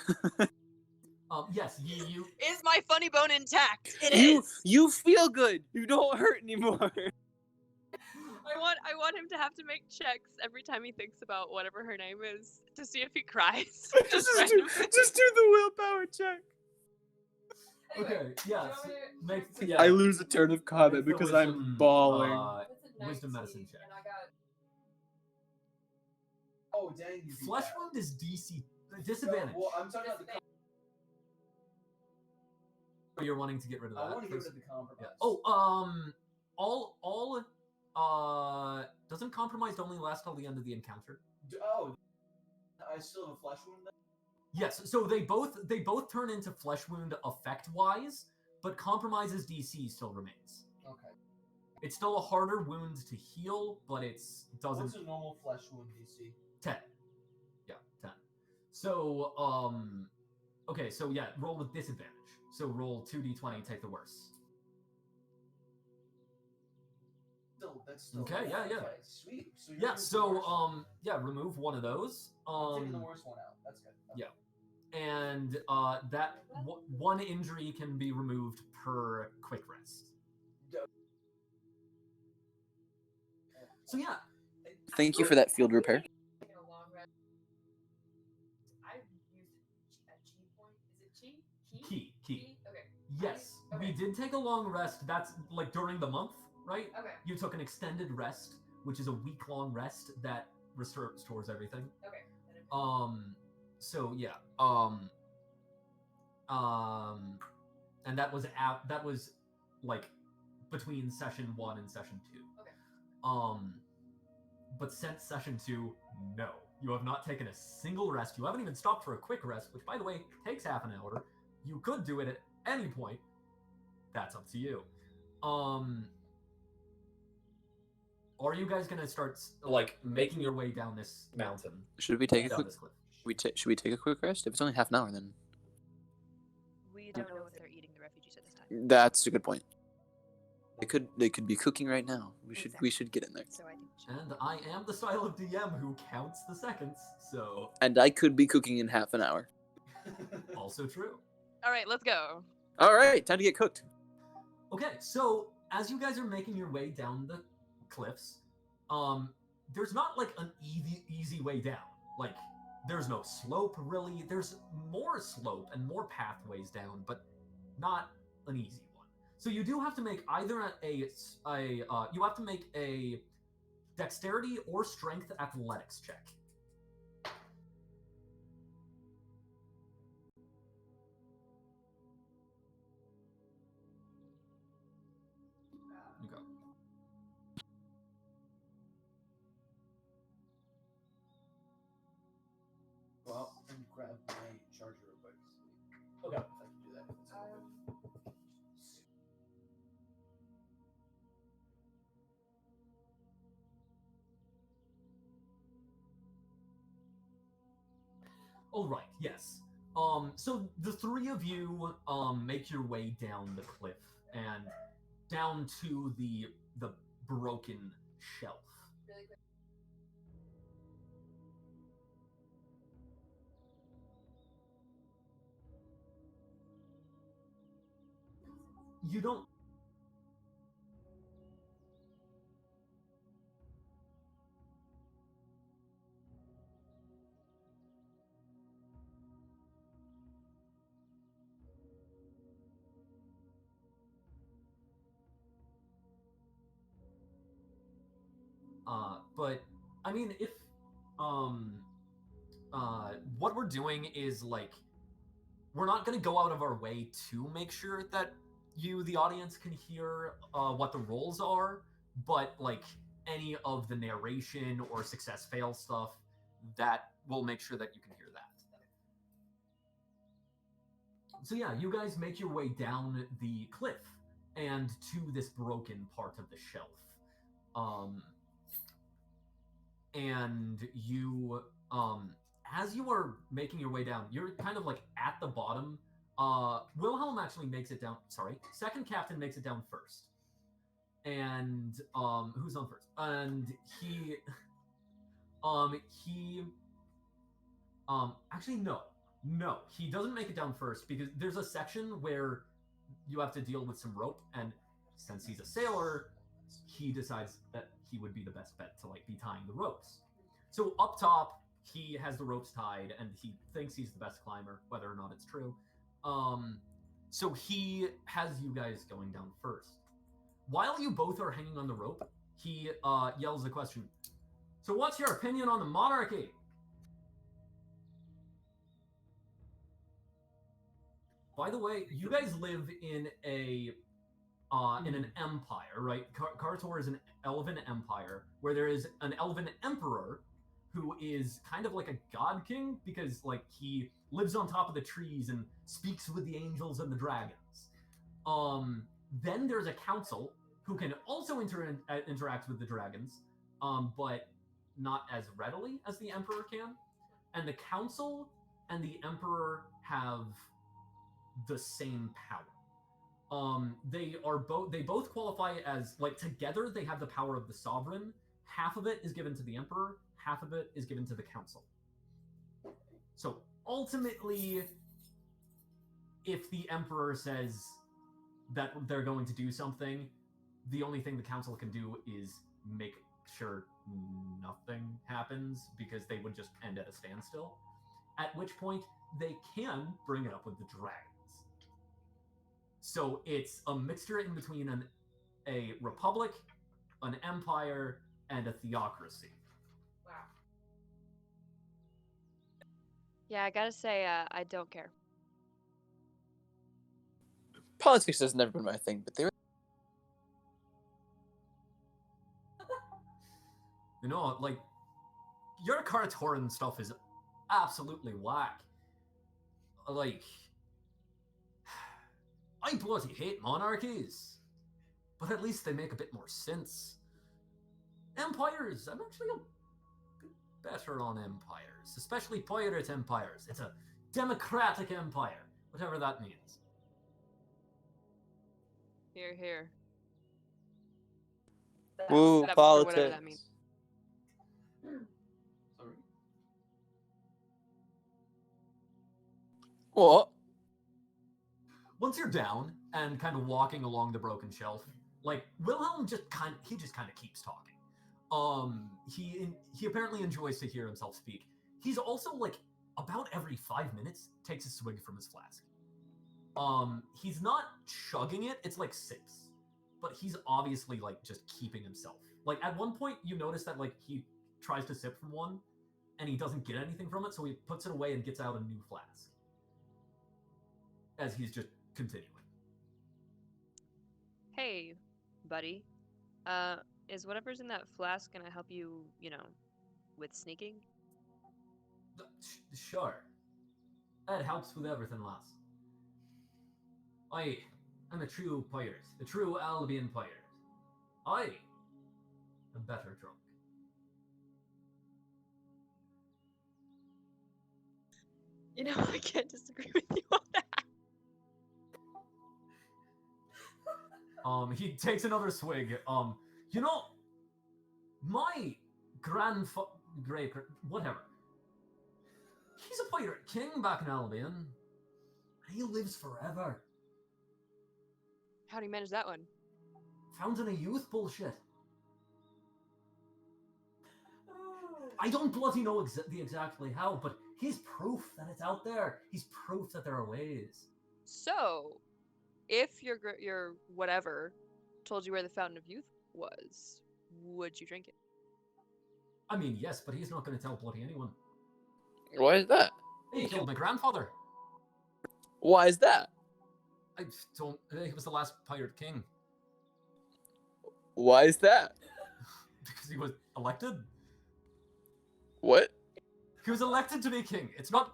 Yes, you Is my funny bone intact? It you is. you feel good. You don't hurt anymore. I want him to have to make checks every time he thinks about whatever her name is to see if he cries. just randomly. do the willpower check. Okay, yeah. Do you want me to Make, check yeah. I lose a turn of combat Make the because wisdom, I'm bawling. It's a Wisdom 19, medicine check. And I got Oh dang! You beat Flesh that. wound is DC No, disadvantage. well, I'm talking about the. You're wanting to get rid of that. I want to get rid first? of the compromise. Yeah. Doesn't compromised only last till the end of the encounter? Oh, I still have a flesh wound. Then? Yes. So they both turn into flesh wound effect wise, but compromise's DC still remains. Okay. It's still a harder wound to heal, but it's doesn't. What's a normal flesh wound DC? 10. Yeah, 10. So, okay, so yeah, roll with disadvantage. So roll 2d20, take the worst. Still, that's still. Okay, yeah, yeah. Okay, sweet. So you're Yeah, doing the so, worst. yeah, remove one of those. I'm taking the worst one out. That's good. Okay. Yeah. And, that one injury can be removed per quick rest. So yeah, Thank you for that field repair. taking a long rest. I've used a chi point. Is it chi? key. Okay. Yes, we Okay. did take a long rest. That's like during the month, right? Okay. You took an extended rest, which is a week-long rest that restores everything. Okay. So yeah. And that was like between session 1 and session 2. Okay. But since session 2, no. You have not taken a single rest. You haven't even stopped for a quick rest, which by the way takes half an hour. You could do it at any point. That's up to you. Are you guys gonna start like making your way down this mountain? Should we take a Down quick? this cliff? Should we take a quick rest? If it's only half an hour, then We don't know if they're eating the refugees at this time. that's a good point. They could be cooking right now. We Exactly. should get in there. So I think we should. And I am the style of DM who counts the seconds, so And I could be cooking in half an hour. also true. All right, let's go. All right, time to get cooked. Okay, so as you guys are making your way down the cliffs, there's not like an easy way down. Like there's no slope really. There's more slope and more pathways down, but not an easy one. So you do have to make either you have to make a dexterity or strength athletics check. You go. Well, let me grab my charger real quick. Okay. If I can do that. If it's okay. All right. Yes. So the three of you make your way down the cliff and down to the broken shelf. Really quick. You don't. But I mean, if what we're doing is like, we're not gonna go out of our way to make sure that you, the audience, can hear what the rolls are, but like any of the narration or success fail stuff, that will make sure that you can hear that. So yeah, you guys make your way down the cliff and to this broken part of the shelf. And you, as you are making your way down, you're kind of like at the bottom. Wilhelm actually makes it down. Sorry, second captain makes it down first. And who's on first? And he actually no, he doesn't make it down first because there's a section where you have to deal with some rope, and since he's a sailor, he decides that he would be the best bet to like be tying the ropes. So up top, he has the ropes tied, and he thinks he's the best climber, whether or not it's true. So he has you guys going down first. While you both are hanging on the rope, he yells a question. So what's your opinion on the monarchy? By the way, you guys live in an empire, right? Karator is an elven empire where there is an elven emperor who is kind of like a god king because like he lives on top of the trees and speaks with the angels and the dragons. Then there's a council who can also interact with the dragons, but not as readily as the emperor can. And the council and the emperor have the same power. They both qualify as like together they have the power of the sovereign. Half of it is given to the emperor, half of it is given to the council. So ultimately, if the emperor says that they're going to do something, the only thing the council can do is make sure nothing happens because they would just end at a standstill. At which point they can bring it up with the dragons. So it's a mixture in between a republic, an empire, and a theocracy. Wow. Yeah, I gotta say, I don't care. Politics has never been my thing, but they were. You know, like, your Karatoran stuff is absolutely whack. Like, I bloody hate monarchies, but at least they make a bit more sense. Empires, I'm actually a bit better on empires, especially pirate empires. It's a democratic empire, whatever that means. Here, here. Woo, Set up for whatever that politics. means. Sorry. What? Once you're down and kind of walking along the broken shelf, like Wilhelm just kind of keeps talking. He apparently enjoys to hear himself speak. He's also like about every 5 minutes takes a swig from his flask. He's not chugging it; it's like sips, but he's obviously like just keeping himself. Like at one point, you notice that like he tries to sip from one, and he doesn't get anything from it, so he puts it away and gets out a new flask. As he's just continuing. Hey, buddy. Is whatever's in that flask gonna help you, with sneaking? Sure. That helps with everything, lass. I'm a true pirate, a true Albion pirate. I am better drunk. I can't disagree with you on that. He takes another swig. My great whatever. He's a pirate king back in Albion. He lives forever. How do you manage that one? Fountain of Youth bullshit. I don't bloody know exactly how, but he's proof that it's out there. He's proof that there are ways. So, if your whatever told you where the Fountain of Youth was, would you drink it? I mean, yes, but he's not going to tell bloody anyone. Why is that? He killed my grandfather. Why is that? I don't. He was the last pirate king Why is that? because he was elected. What? He was elected to be king. It's not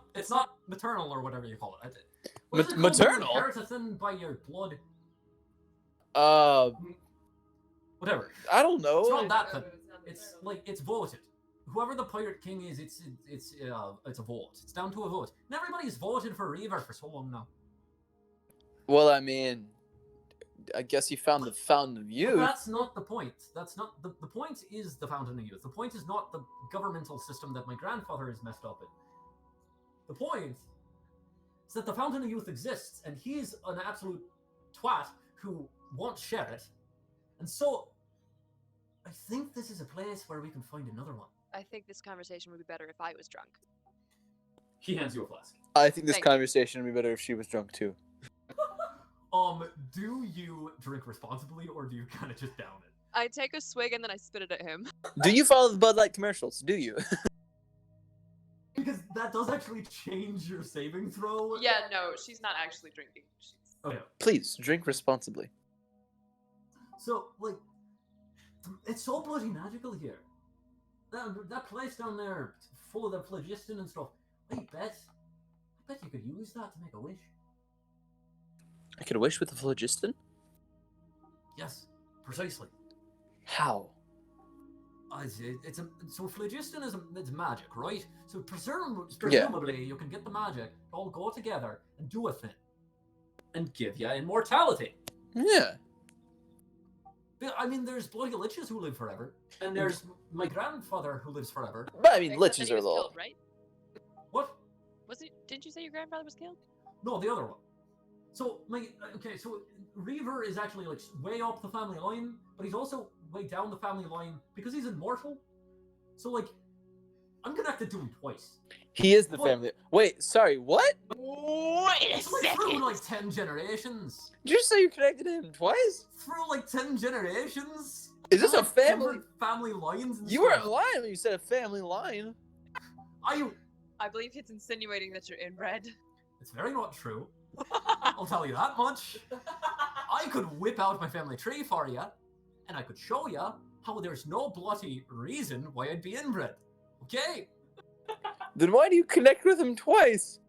maternal or whatever you call it. What is it called when you Maternal? inherit a thing by your blood. Whatever. I don't know. It's not that thing. It's like it's voted. Whoever the pirate king is, it's a vote. It's down to a vote. And everybody's voted for Reaver for so long now. Well, I mean, I guess he found the Fountain of But Youth. that's not the point. That's not the point. Is the Fountain of Youth. The point is not the governmental system that my grandfather is messed up in. The point is that the Fountain of Youth exists, and he's an absolute twat who won't share it. And so, think this is a place where we can find another one. I think this conversation would be better if I was drunk. He hands you a flask. I think this Thank you. conversation would be better if she was drunk too. Do you drink responsibly or do you kind of just down it? I take a swig and then I spit it at him. Do you follow the Bud Light commercials? Do you? Because that does actually change your saving throw. Yeah, no, she's not actually drinking. She's... Okay. Please drink responsibly. So, like, it's so bloody magical here. That place down there, full of the phlogiston and stuff. I bet you could use that to make a wish. I could wish with the phlogiston. Yes, precisely. How? So phlogiston it's magic, right? So presumably you can get the magic, all go together and do a thing, and give you immortality. Yeah. I mean, there's bloody liches who live forever, and there's my grandfather who lives forever. But I mean, Except that liches he are was little. killed, right? What? Was it? Didn't you say your grandfather was killed? No, the other one. So so Reaver is actually like way up the family line, but he's also way down the family line because he's immortal. So like, I'm connected to him twice. He is the What? family. Wait, sorry, what? Wait a It's like through like 10 generations. Did you say you connected him twice? Through like 10 generations. Is this a Like, family? different family lines? And You were stuff. lying when you said a family line. I believe it's insinuating that you're inbred. It's very not true. I'll tell you that much. I could whip out my family tree for you, and I could show you how there's no bloody reason why I'd be inbred. Okay? Then why do you connect with him twice?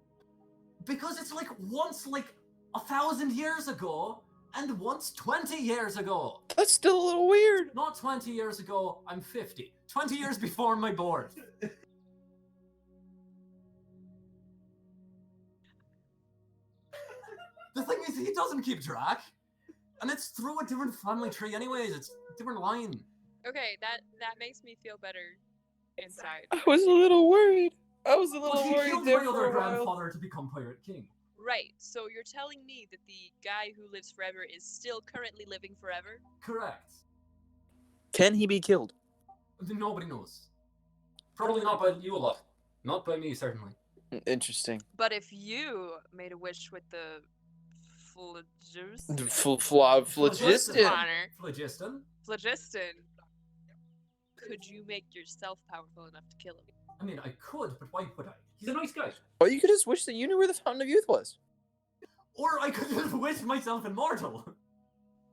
Because it's like once like 1,000 years ago, and once 20 years ago. That's still a little weird. Not 20 years ago, I'm 50. 20 years before my birth. The thing is, he doesn't keep track. And it's through a different family tree anyways, it's a different line. Okay, that makes me feel better inside. I was a little worried. I was a Well, little he worried killed there my for other a while. grandfather to become Pirate King. Right, so you're telling me that the guy who lives forever is still currently living forever? Correct. Can he be killed? Nobody knows. Probably not by you a lot. Not by me, certainly. Interesting. But if you made a wish with the phlogiston, Phlogiston. Honor, Phlogiston? phlogiston, could you make yourself powerful enough to kill him? I mean, I could, but why would I? He's a nice guy. Or you could just wish that you knew where the Fountain of Youth was. Or I could just wish myself immortal.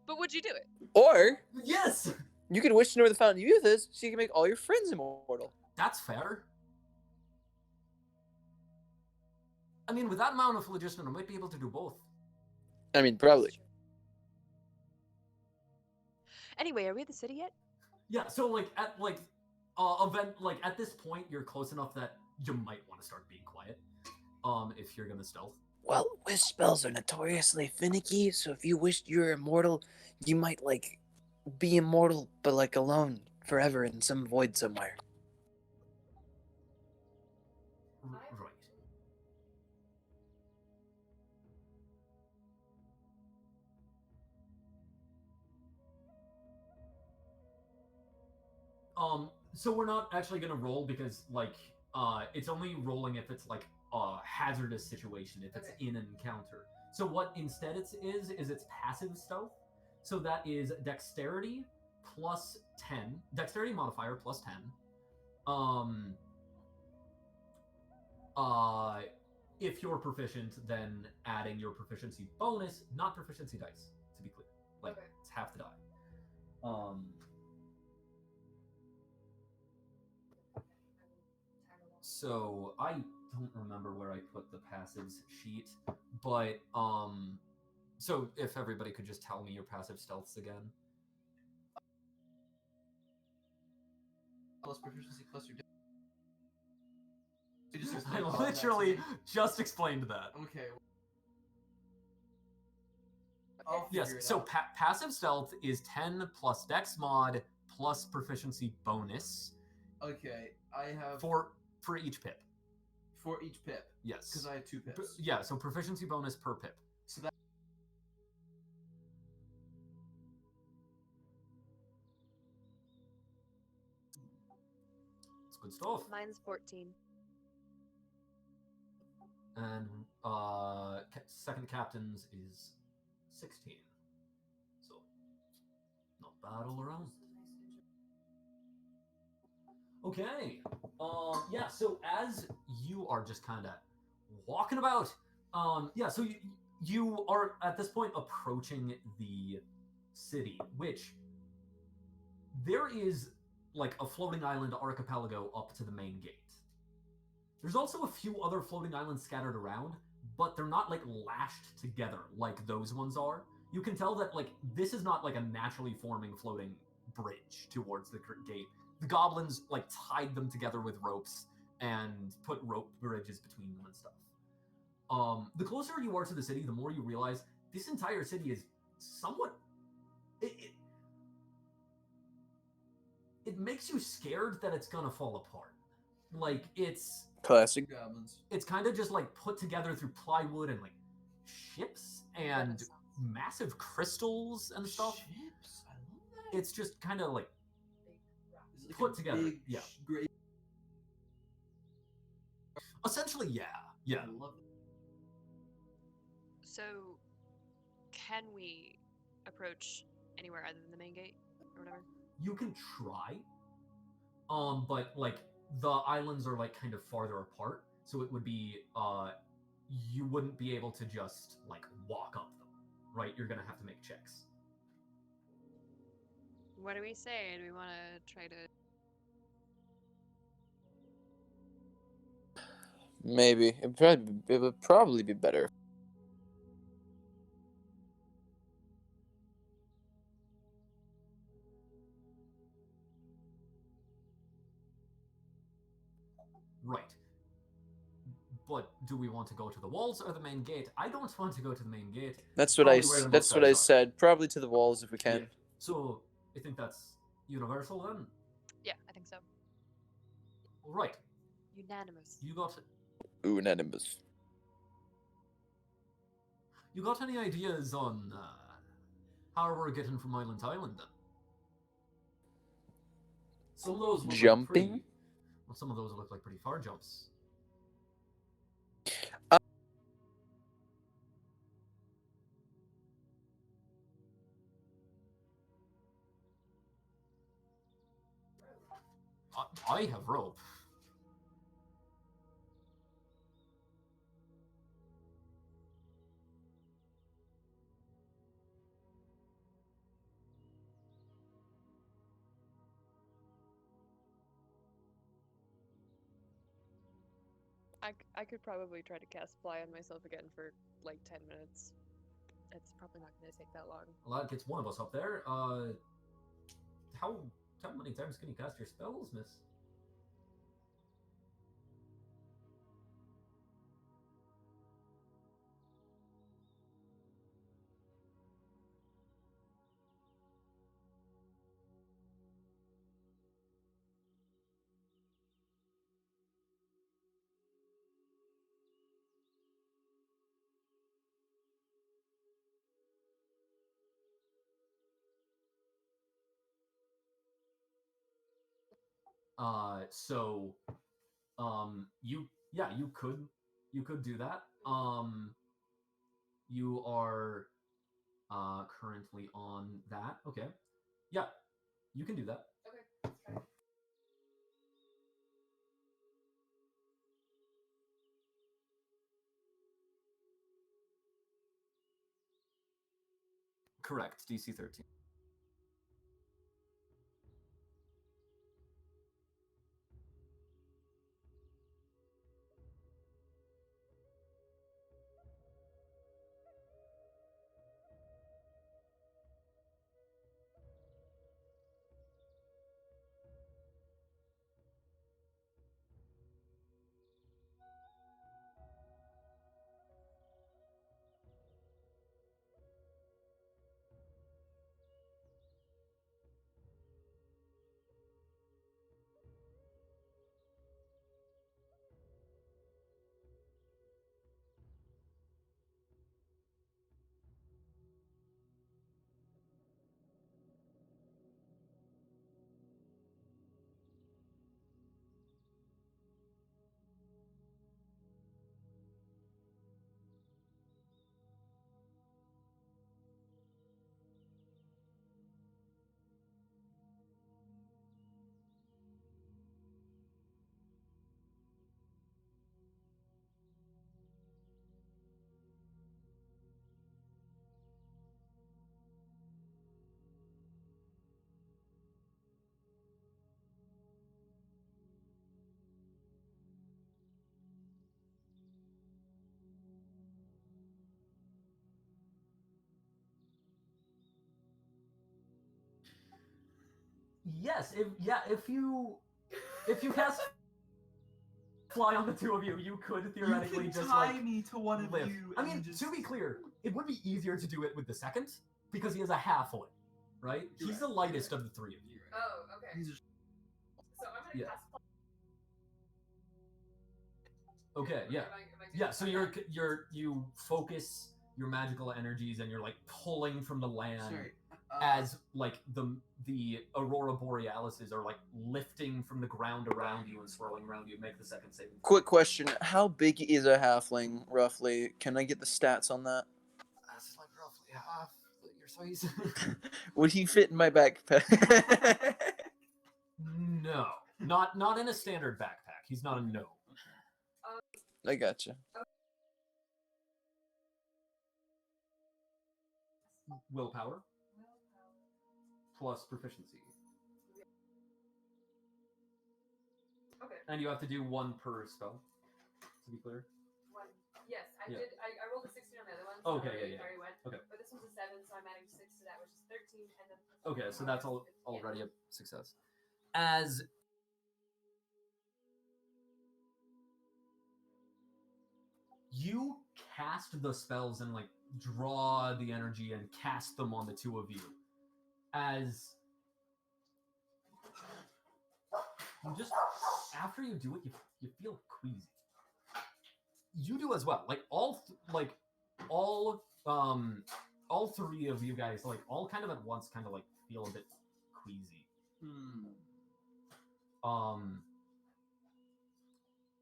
But would you do it? Or Yes! you could wish to know where the Fountain of Youth is so you can make all your friends immortal. That's fair. I mean, with that amount of phlogiston, I might be able to do both. I mean, probably. Anyway, are we at the city yet? Yeah, so like at at this point, you're close enough that you might want to start being quiet. If you're gonna stealth. Well, wish spells are notoriously finicky, so if you wished you were immortal, you might, like, be immortal, but, like, alone forever in some void somewhere. Right. So we're not actually gonna roll because like it's only rolling if it's like a hazardous situation, if it's in an encounter. So what instead it's it's passive stealth. So that is dexterity plus 10, dexterity modifier plus 10. If you're proficient, then adding your proficiency bonus, not proficiency dice, to be clear. Like Okay. it's half the die. So I don't remember where I put the passives sheet, but so if everybody could just tell me your passive stealths again. Plus proficiency plus your. I literally just explained that. Okay. I'll Yes, figure it so out. passive stealth is 10 plus dex mod plus proficiency bonus Okay, I have for each pip. for each pip Yes. because I have 2 pips. Yeah, so proficiency bonus per pip. So that good stuff. Mine's 14. And second captain's is 16. So not bad all around. Okay. Yeah, so as you are just kind of walking about, yeah, so you are at this point approaching the city, which there is like a floating island archipelago up to the main gate. There's also a few other floating islands scattered around, but they're not like lashed together like those ones are. You can tell that like this is not like a naturally forming floating bridge towards the gate. The goblins like tied them together with ropes and put rope bridges between them and stuff. The closer you are to the city, the more you realize this entire city is somewhat. It makes you scared that it's gonna fall apart. Like it's Classic. Goblins. it's kind of just like put together through plywood and like ships and massive crystals and stuff. Ships. I love that. It's just kind of like Is it like put a together, big yeah. Great. essentially, yeah. I love it. So, can we approach anywhere other than the main gate or whatever? You can try, but like the islands are like kind of farther apart, so it would be you wouldn't be able to just like walk up them, right? You're gonna have to make checks. What do we say? Do we want to try to? Maybe it would probably be better. Right. But do we want to go to the walls or the main gate? I don't want to go to the main gate. That's what I Probably where the that's most what I guys are. said. Probably to the walls if we can. Yeah. So I think that's universal then. Yeah, I think so. Right. Unanimous. You got Unanimous. any ideas on how we're getting from island to island then? Some of those look like Jumping? pretty, well, some of those look like pretty far jumps. I have rope. I could probably try to cast fly on myself again for like 10 minutes. It's probably not going to take that long. Well, that gets one of us up there. How many times can you cast your spells, miss? So, you could do that. You are currently on that. Okay. Yeah, you can do that. Okay, let's try. Correct. DC 13. Yes, if you cast fly on the two of you, you could theoretically you can just tie like me to one of lift. you. I and mean, just... to be clear, it would be easier to do it with the second because he has a halfling, right? You're He's right, the lightest you're of the three of you. You're right. Oh, okay. These are- So I'm gonna Yeah. cast. Okay, yeah. Am I doing Yeah, so okay? you focus your magical energies and you're like pulling from the land Sorry. as like the aurora borealises are like lifting from the ground around you and swirling around you. Make the second saving throw. Quick question: how big is a halfling roughly? Can I get the stats on that? That's like roughly half your size. Would he fit in my backpack? No, not in a standard backpack. He's not a gnome. I gotcha. Willpower plus proficiency, Okay. and you have to do one per spell. To be clear. One. Yes, I Yeah. did. I rolled a 16 on the other one. Okay, so yeah. it already went. Okay. But this one's a 7, so I'm adding 6 to that, which is 13, and then. Okay, so that's already Yeah. a success. As you cast the spells and like draw the energy and cast them on the two of you, as you just after you do it, you feel queasy. You do as well. Like all three of you guys, like all kind of at once, kind of like feel a bit queasy.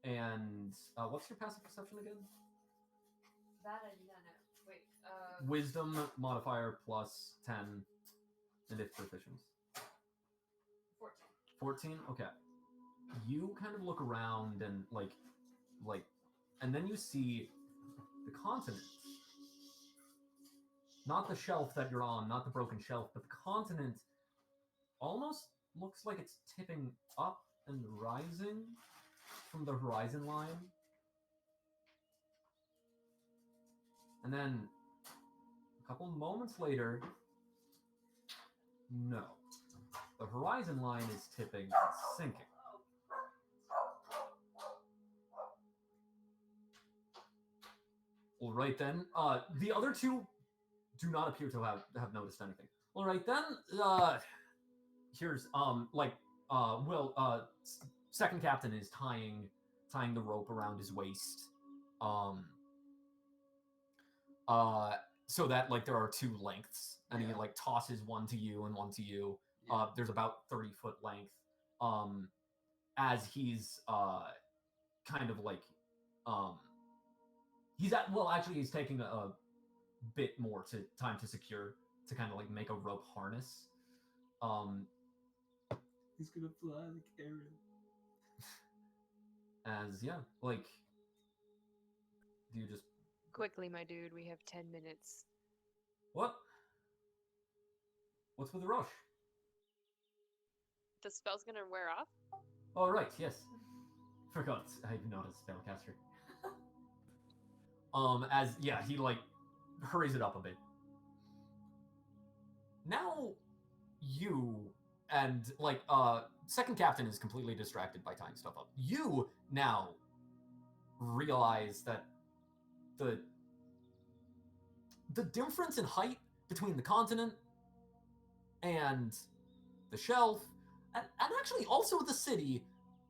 And what's your passive perception again? That I do not know. Wait. Wisdom modifier plus 10, and if proficient. 14. 14. Okay. You kind of look around and and then you see the continent. Not the shelf that you're on, not the broken shelf, but the continent almost looks like it's tipping up and rising from the horizon line. And then a couple moments later, no. The horizon line is tipping and sinking. All right then. The other two do not appear to have noticed anything. All right then. Here's second captain is tying the rope around his waist. So that like there are two lengths, and he like tosses one to you and one to you. There's about 30-foot length. As he's kind of like he's taking a bit more time to secure to kind of like make a rope harness. He's gonna fly like Aaron. As like, do you just Quickly, my dude, we have 10 minutes. what? What's with the rush? The spell's gonna wear off? Oh right, yes. Forgot I'm not a spellcaster. He like hurries it up a bit. Now you and second captain is completely distracted by tying stuff up. You now realize that the difference in height between the continent and the shelf, and actually also the city,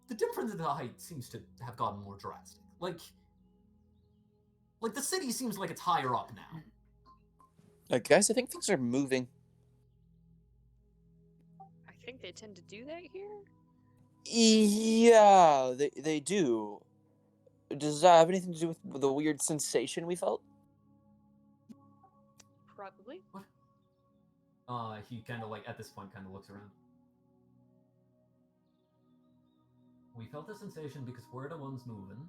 the difference in the height seems to have gotten more drastic. Like the city seems like it's higher up now. Guys, I think things are moving. I think they tend to do that here. Yeah, they do. Does that have anything to do with the weird sensation we felt? Probably. He kind of like at this point kind of looks around. We felt a sensation because we're the ones moving.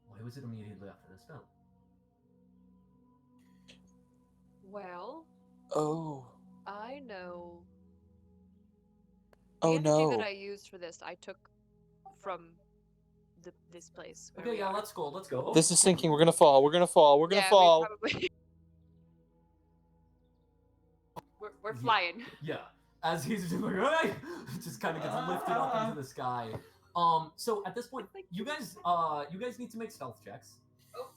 Why was it immediately after the spell? Well, Oh. I know. The Oh energy no. that I used for this, I took from this place. where Okay, we yeah, are. let's go. Let's go. This is sinking. We're gonna fall. We're gonna fall. We're gonna Yeah, we fall. probably- We're Yeah. flying. Yeah, as he's just like, "Hey!" just kind of gets lifted up into the sky. So at this point, you guys need to make stealth checks. Oh.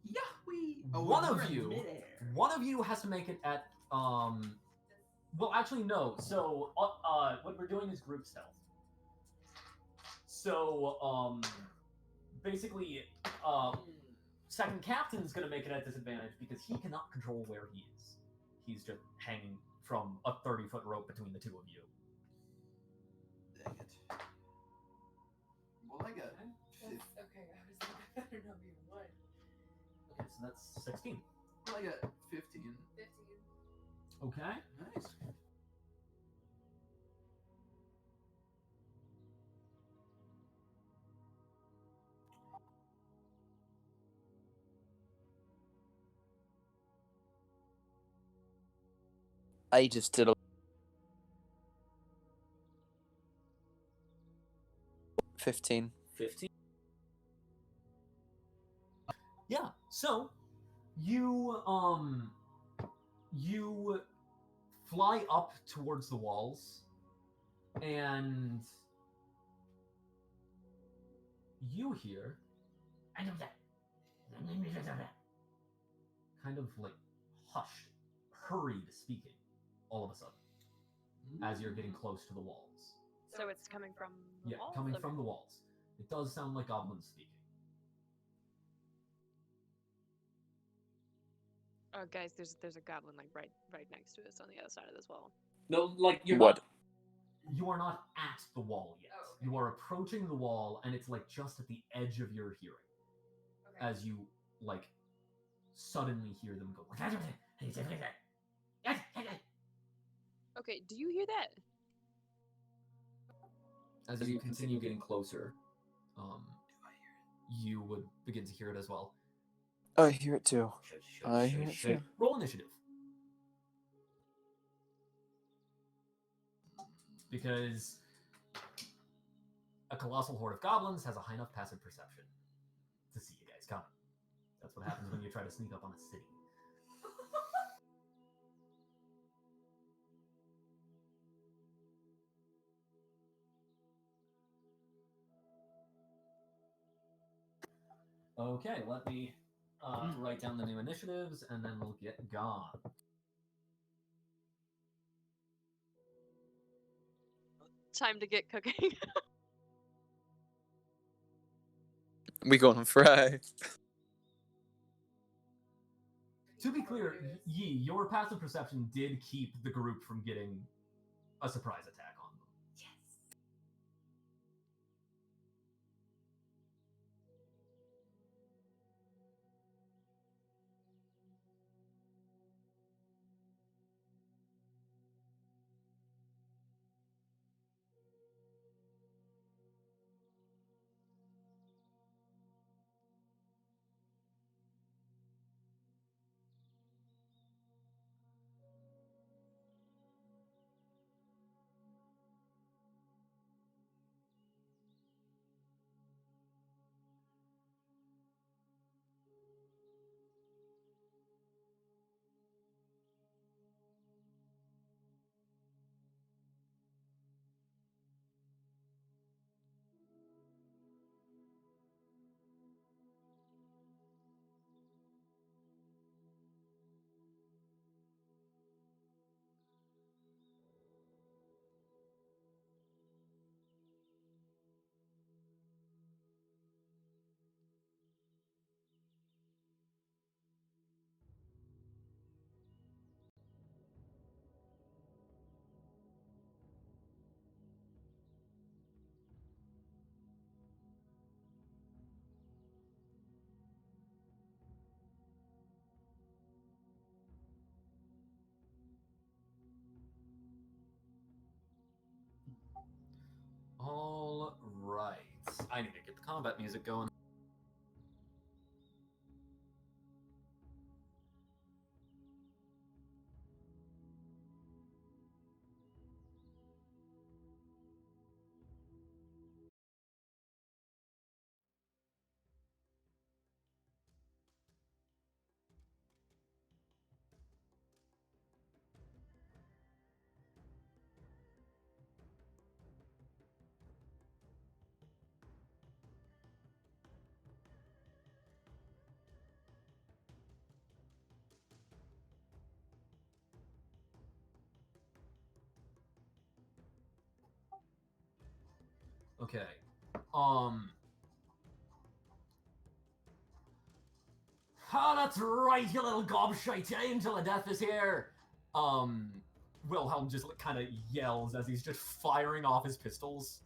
Yahweh! One of you has to make it at well, actually no. So what we're doing is group stealth. So basically second captain's gonna make it at disadvantage because he cannot control where he is. He's just hanging from a 30-foot rope between the two of you. Dang it. Well, I got Okay, I was like, I better not be one. Okay, so that's 16. Well, I got 15. 15. Okay. Nice. I just did a 15. 15. Yeah. So you fly up towards the walls and you hear kind of like hushed, hurried speaking all of a sudden as you're getting close to the walls. So it's coming from the Yeah, wall? coming Okay. from the walls. It does sound like goblins speaking. Oh, guys, there's a goblin like right next to us on the other side of this wall. No, like you're What? You are not at the wall yet. Oh, okay. You are approaching the wall, and it's like just at the edge of your hearing Okay. as you like suddenly hear them go. Okay, do you hear that? As you continue getting closer, you would begin to hear it as well. I hear it too. I hear it too. Roll initiative. Because a colossal horde of goblins has a high enough passive perception to see you guys coming. That's what happens when you try to sneak up on a city. Okay, let me write down the new initiatives, and then we'll get gone. Time to get cooking. We gonna fry. To be clear, Yi, your passive perception did keep the group from getting a surprise attack on them. Yes. All right. I need to get the combat music going. Okay. That's right, you little gobshite. Angel of Death is here. Wilhelm just kind of yells as he's just firing off his pistols.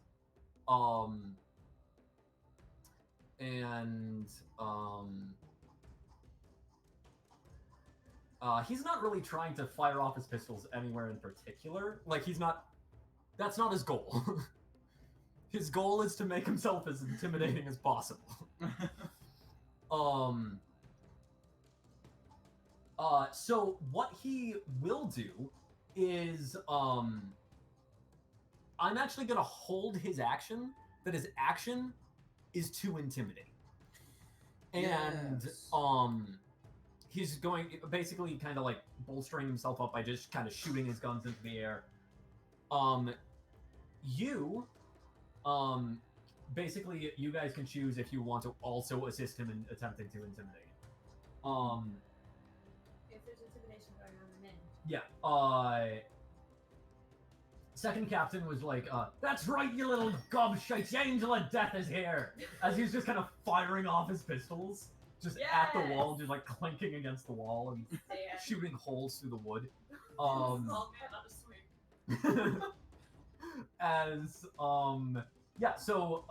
He's not really trying to fire off his pistols anywhere in particular. Like, he's not... That's not his goal. His goal is to make himself as intimidating as possible. So what he will do is, I'm actually gonna hold his action, that his action is to intimidate. And, Yes. he's going, basically kind of like bolstering himself up by just kind of shooting his guns into the air. Basically, you guys can choose if you want to also assist him in attempting to intimidate. If there's intimidation going on, I'm in. Yeah, second captain was like, that's right, you little gobshite, the Angel of Death is here! As he's just kind of firing off his pistols, just at the wall, just like clanking against the wall and Damn. shooting holes through the wood. Small man on a swing. Yeah, so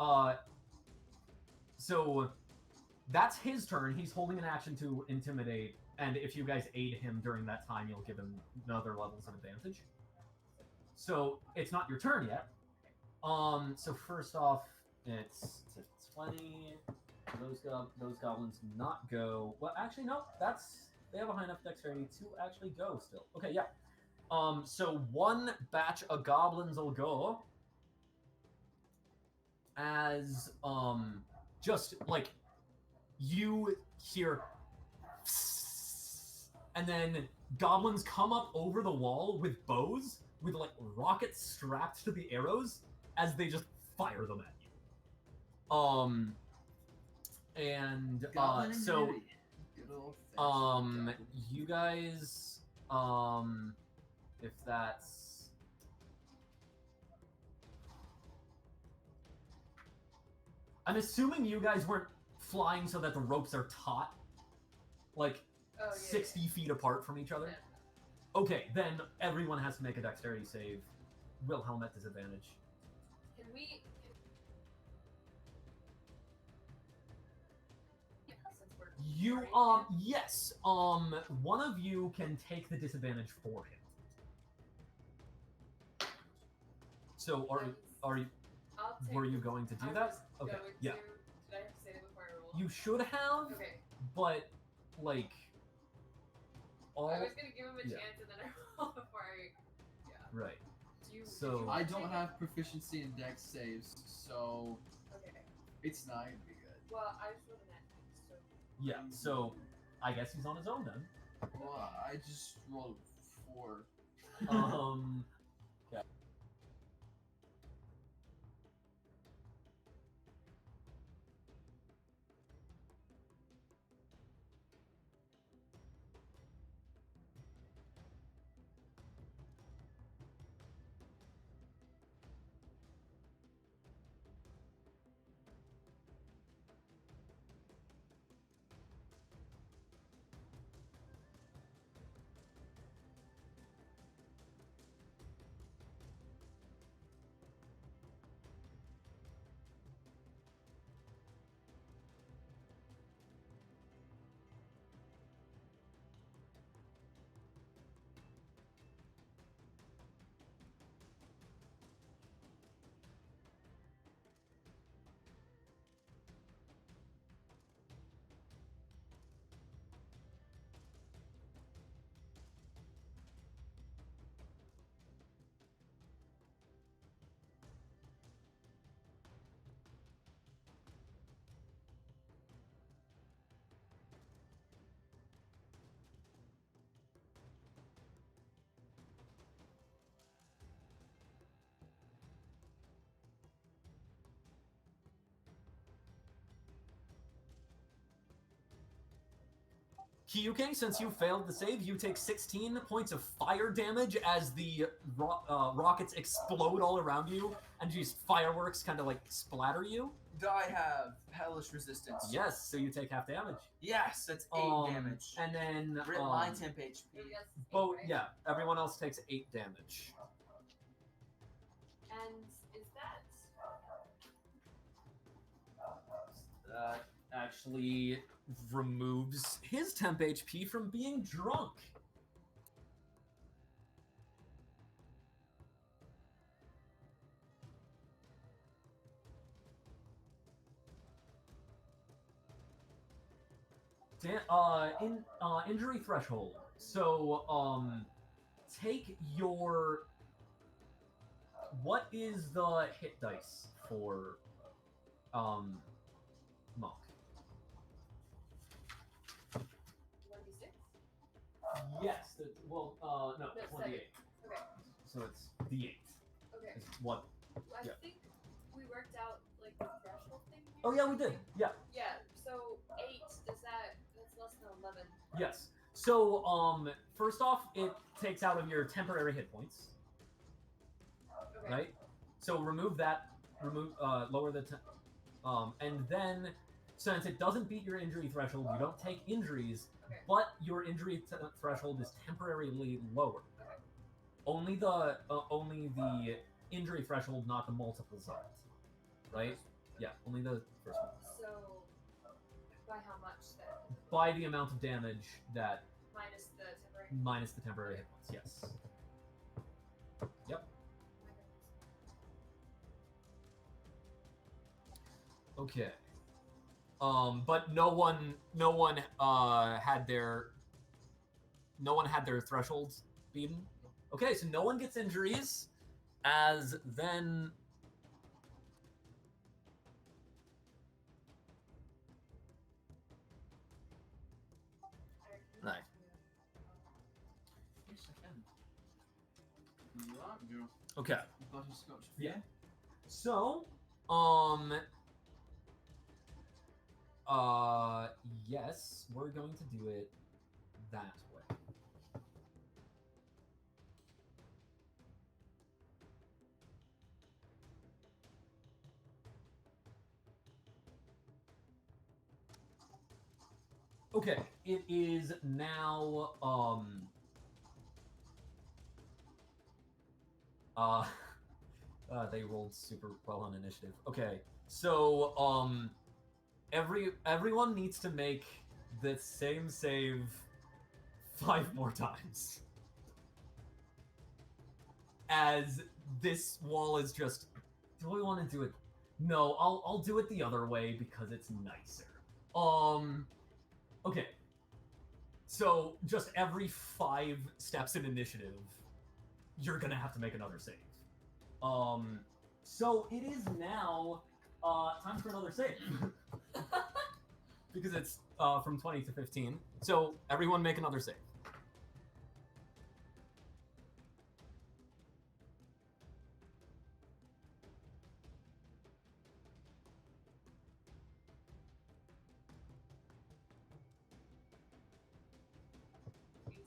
that's his turn. He's holding an action to intimidate, and if you guys aid him during that time, you'll give him another levels of advantage. So it's not your turn yet. So first off, it's 20. Those goblins do not go. Well, actually, no. They have a high enough dexterity to actually go still. Okay, yeah. So one batch of goblins will go as just like you hear, and then goblins come up over the wall with bows with like rockets strapped to the arrows as they just fire them at you. Goblin So immunity. Good old-fashioned goblin. you guys if that's I'm assuming you guys weren't flying so that the ropes are taut like Oh, yeah, 60 feet apart from each other. Yeah. Okay, then everyone has to make a dexterity save. Wilhelm at disadvantage. Can we? Yeah, since we're You already yes. One of you can take the disadvantage for him. So are you I'll take were you the- going to do I that? was Okay. going Yeah. to- Did I have to say that before I roll? You should have, Okay. but like all I was gonna give him a yeah. chance and then I roll before I. Yeah. right. Do you? So- did you I take don't it? have proficiency in dex saves, so Okay. it's not gonna be good. Well, I just rolled a net, so. Yeah. So I guess he's on his own then. Well, I just rolled 4. Okay. Kyuke, since you failed the save, you take 16 points of fire damage as the rockets explode all around you, and these fireworks kind of like splatter you. Do I have hellish resistance? Yes, so you take half damage. Yes, that's 8 damage. And then Rip my temp HP. both, yeah, everyone else takes 8 damage. And is that Actually removes his temp HP from being drunk. Injury threshold. So, take your. What is the hit dice for, Monk? 26? Yes. No, No, 28. Okay. So it's D8. Okay. Is what? I Yeah. think we worked out like the threshold thing. Oh yeah, we did. Yeah. Yeah. So 8 that's less than 11. Yes. So, first off, it takes out of your temporary hit points, Okay. right? So remove that. Lower the. And then, since it doesn't beat your injury threshold, you don't take injuries, Okay. but your injury threshold is temporarily lowered. Okay. Only the injury threshold, not the multiples of it, right? Yeah, only the first one. So by how much then? By the amount of damage that Minus the temporary. minus the temporary hit points. Yes. Yep. Okay. But no one had their thresholds beaten. Okay, so no one gets injuries, as then. Nice. Yes, I can. Yeah. Okay. Butterscotch. Yeah. So, yes, we're going to do it that way. Okay, it is now, they rolled super well on initiative. Okay, so, everyone needs to make the same save 5 more times. As this wall is just, do I want to do it? No, I'll do it the other way because it's nicer. Okay. So just every 5 steps in initiative, you're gonna have to make another save. So it is now time for another save. Because it's from 20 to 15. So everyone make another save. Eight.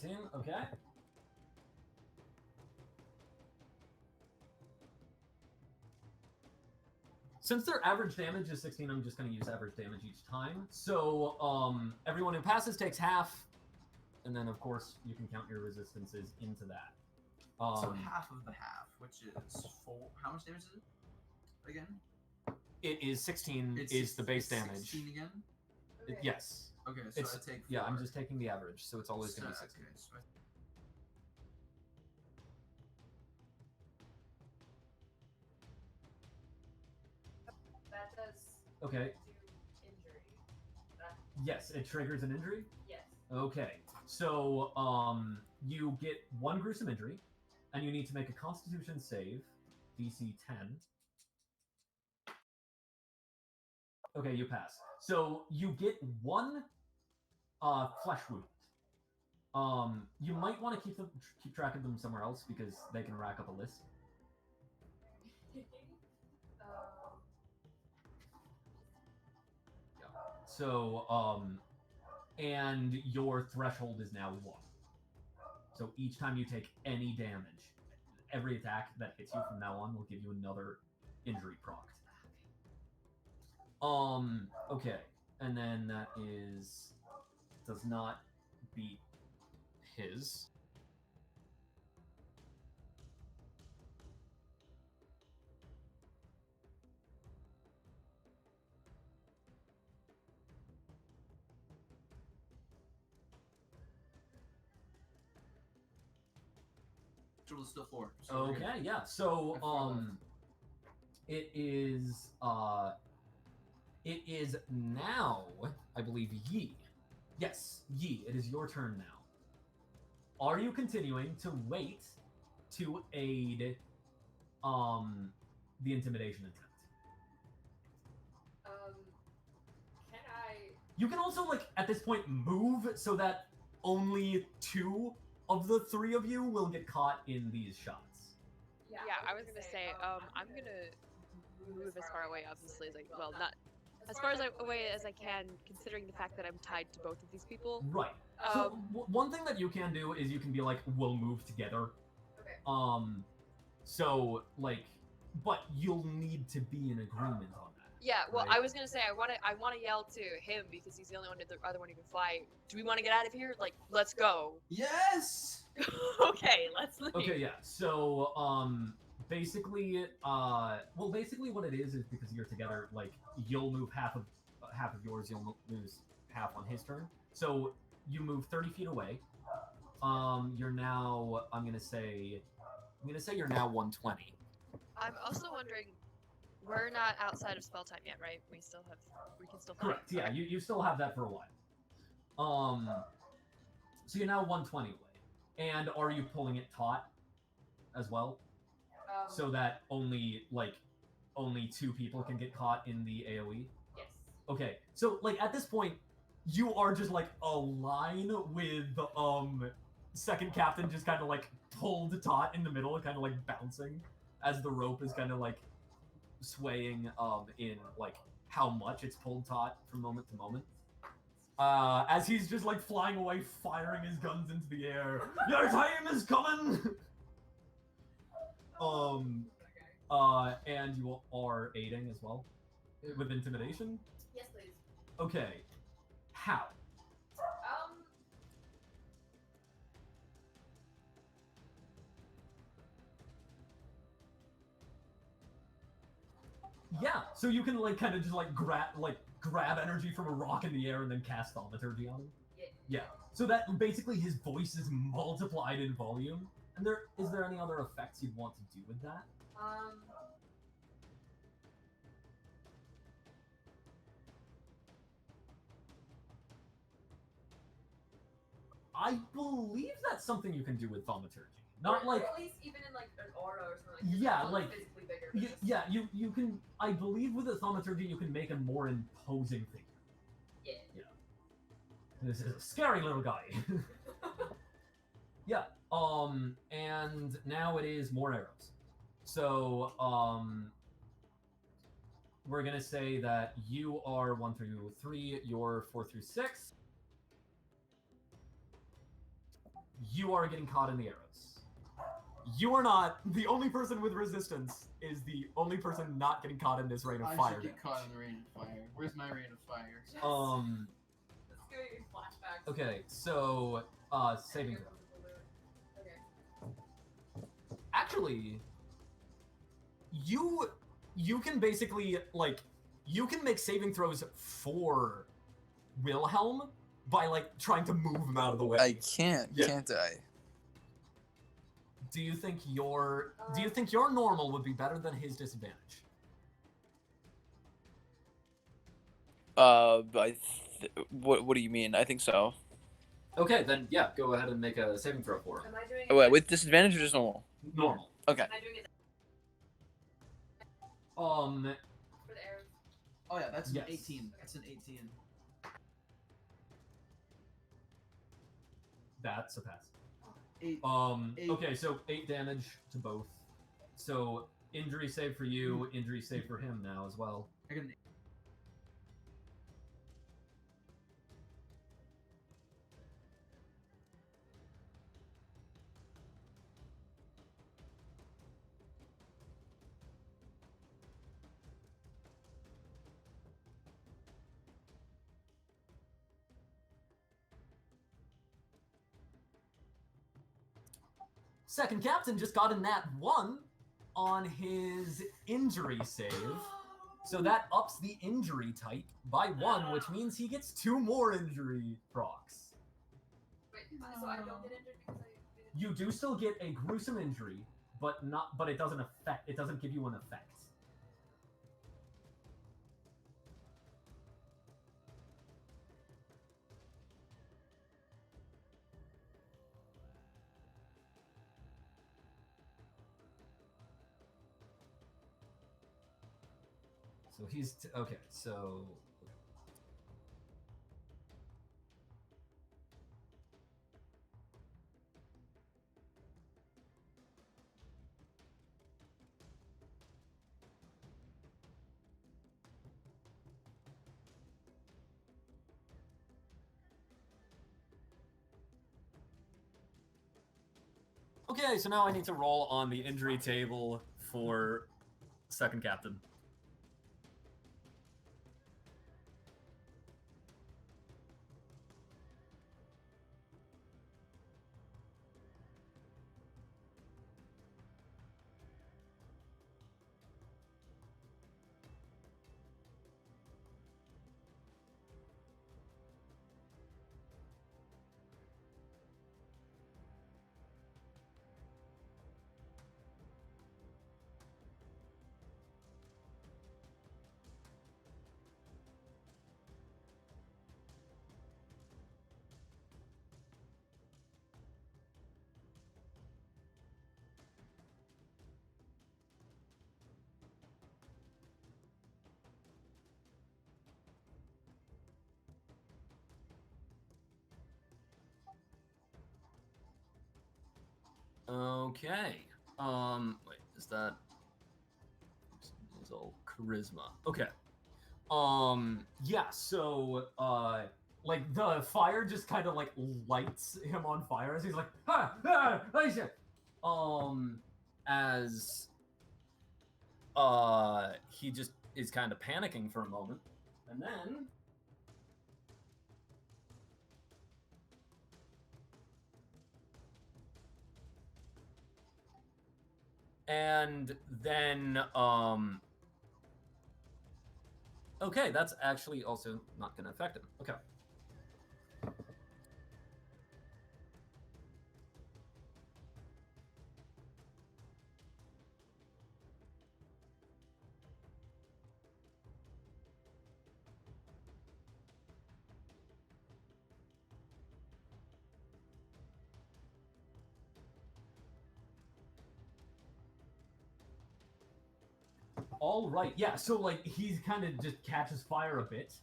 18, okay. Since their average damage is 16, I'm just going to use average damage each time. So, everyone who passes takes half, and then, of course, you can count your resistances into that. So half of the half, which is 4. How much damage is it? Again? It is 16 It's is the base damage. 16 again? Okay. Yes. Okay, so It's, I take 4. yeah, I'm just taking the average, so it's always going to be 16. Okay, so That does Okay. do injury. That, Yes, it triggers an injury. yes. Okay. So, you get 1 gruesome injury, and you need to make a Constitution save, DC 10. Okay, you pass. So you get 1 flesh wound. You might want to keep track of them somewhere else because they can rack up a list. So and your threshold is now 1. So each time you take any damage, every attack that hits you from now on will give you another injury procced. Okay, and then that does not beat his. Which was still 4. So we're good. Okay, yeah. So Have 4 left. it is now, I believe, Yi. Yes, Yi, it is your turn now. Are you continuing to wait to aid the intimidation attempt? Can I? You can also, like, at this point move so that only 2 of the 3 of you will get caught in these shots. Yeah, I was gonna say, I'm gonna move as far away, obviously, as not as far away as I can, considering the fact that I'm tied to both of these people. Right. So one thing that you can do is you can be like, we'll move together. Okay. So like, but you'll need to be in agreement on that. Yeah, well, Right. I was gonna say I wanna yell to him because he's the only one, the other one who can fly. Do we want to get out of here? Like, let's go. Yes! Okay, let's leave. Okay, yeah. So basically, basically what it is because you're together, like you'll move half of yours, you'll lose half on his turn. So you move 30 feet away. You're now, I'm gonna say you're now 120. I'm also wondering, we're not outside of spell time yet, right? We can still fight. Correct. Yeah, Okay. you still have that for a while. So you're now 120 away. And are you pulling it taut as well? So that only 2 people can get caught in the AoE? Yes. Okay. So like at this point, you are just like a line with second captain just kind of like pulled taut in the middle, kind of like bouncing as the rope is kind of like swaying in like how much it's pulled taut from moment to moment. As he's just like flying away, firing his guns into the air. Your time is coming. And you are aiding as well with intimidation. Yes, please. Okay, how? Yeah, so you can like kind of just like grab energy from a rock in the air and then cast thaumaturgy on him. Yeah. So that basically his voice is multiplied in volume. And is there any other effects you'd want to do with that? I believe that's something you can do with thaumaturgy. Not or like at least even in like an aura or something. Like Yeah, something like- physically bigger. but just- yeah, you can. I believe with the thaumaturgy you can make a more imposing figure. Yeah. This is a scary little guy. Yeah. And now it is more arrows. So, we're gonna say that you are 1 through 3, you're 4 through 6. You are getting caught in the arrows. You are not. The only person with resistance is the only person not getting caught in this rain of I fire. should get caught in the rain of fire. Where's my rain of fire? Let's go get flashbacks. Okay, so, saving throw. Okay. Actually, you can basically like you can make saving throws for Wilhelm by like trying to move him out of the way. I can't, Yeah. can't I? Do you think your normal would be better than his disadvantage? What do you mean? I think so. Okay, then yeah, go ahead and make a saving throw for him. Am I doing Oh, wait, with disadvantage or just normal? Normal. Okay. Am I doing it for the arrows? Oh yeah, that's Yes. an 18. That's an 18. That's a pass. 8. Eight. Okay, so 8 damage to both. So injury save for you, injury save for him now as well. I got an Second captain just got a nat 1 on his injury save. So that ups the injury type by 1, which means he gets 2 more injury procs. Wait, so I don't get injured because I. You do still get a gruesome injury, but it doesn't affect. It doesn't give you an effect. So he's okay. So okay. So now I need to roll on the injury table for second captain. Okay. Wait, is that? It's all charisma. Okay. Yeah. So, like the fire just kind of like lights him on fire as he's like, as he just is kind of panicking for a moment, and then. Okay, that's actually also not going to affect him. Okay. All right, yeah. So like he's kind of just catches fire a bit,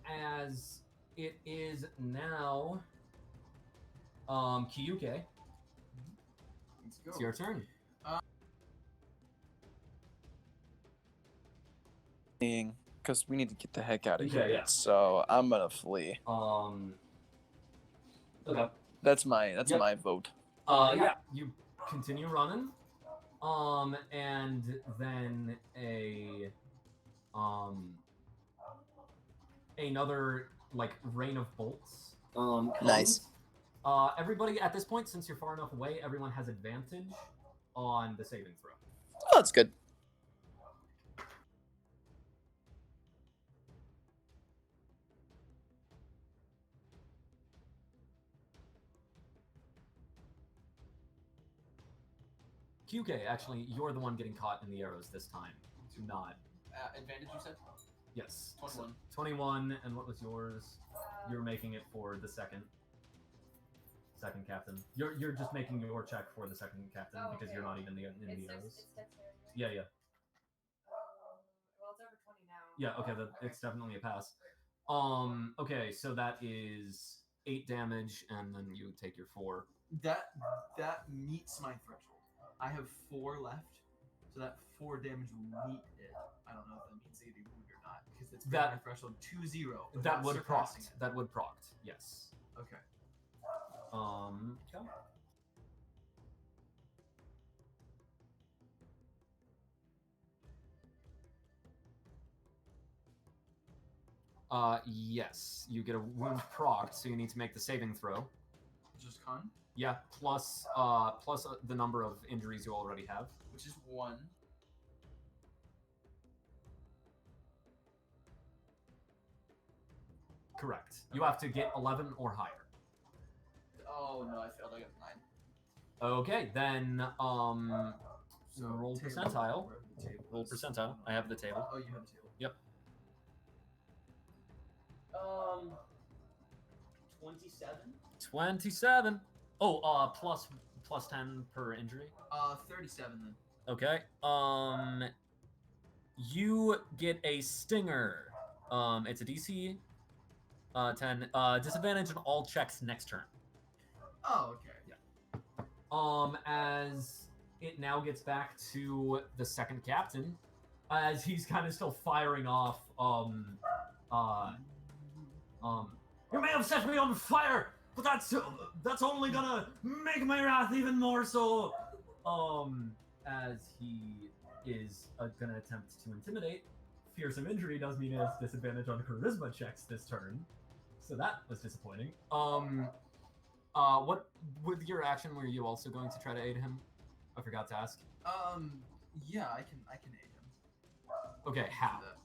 as it is now, Kyuke. Let's go. It's your turn. Because we need to get the heck out of Okay, here. yeah. So I'm gonna flee. Okay. That's my Yep. my vote. Yeah. You continue running, and then another like rain of bolts. Comes. Nice. Everybody at this point, since you're far enough away, everyone has advantage on the saving throw. Oh, that's good. QK, actually, you're the one getting caught in the arrows this time. Not. Advantage, you said? Yes. 21. 21, and what was yours? You're making it for the second captain. You're just making your check for the second captain because you're not even in the arrows. It's dexterity, right? Yeah. Well, it's over 20 now. Yeah, okay, it's definitely a pass. Okay, so that is 8 damage, and then you take your 4. That meets my threshold. I have 4 left, so that 4 damage will meet it. I don't know if that means they wound or not, because it's That- my threshold 2-0. That without would surpassing proct. it. That would proct. Yes. Okay. Okay. Yes, you get a wound proc, so you need to make the saving throw. Just con? Yeah, plus the number of injuries you already have. which is 1. Correct. You have to get 11 or higher. Oh no, I failed. I got 9. Okay, then So roll table, percentile. wherever the table Roll is. percentile. I have the table. Oh, you have the table. Yep. 27. 27. Oh, plus 10 per injury. 37 then. Okay. You get a stinger. It's a DC 10. Disadvantage on all checks next turn. Oh, okay. As it now gets back to the second captain, as he's kind of still firing off. You may have set me on fire, but that's only gonna make my wrath even more so. As he is gonna attempt to intimidate. Fearsome injury does mean it has disadvantage on charisma checks this turn, so that was disappointing. What with your action were you also going to try to aid him? I forgot to ask. Yeah, I can aid him. Okay, Do how? that.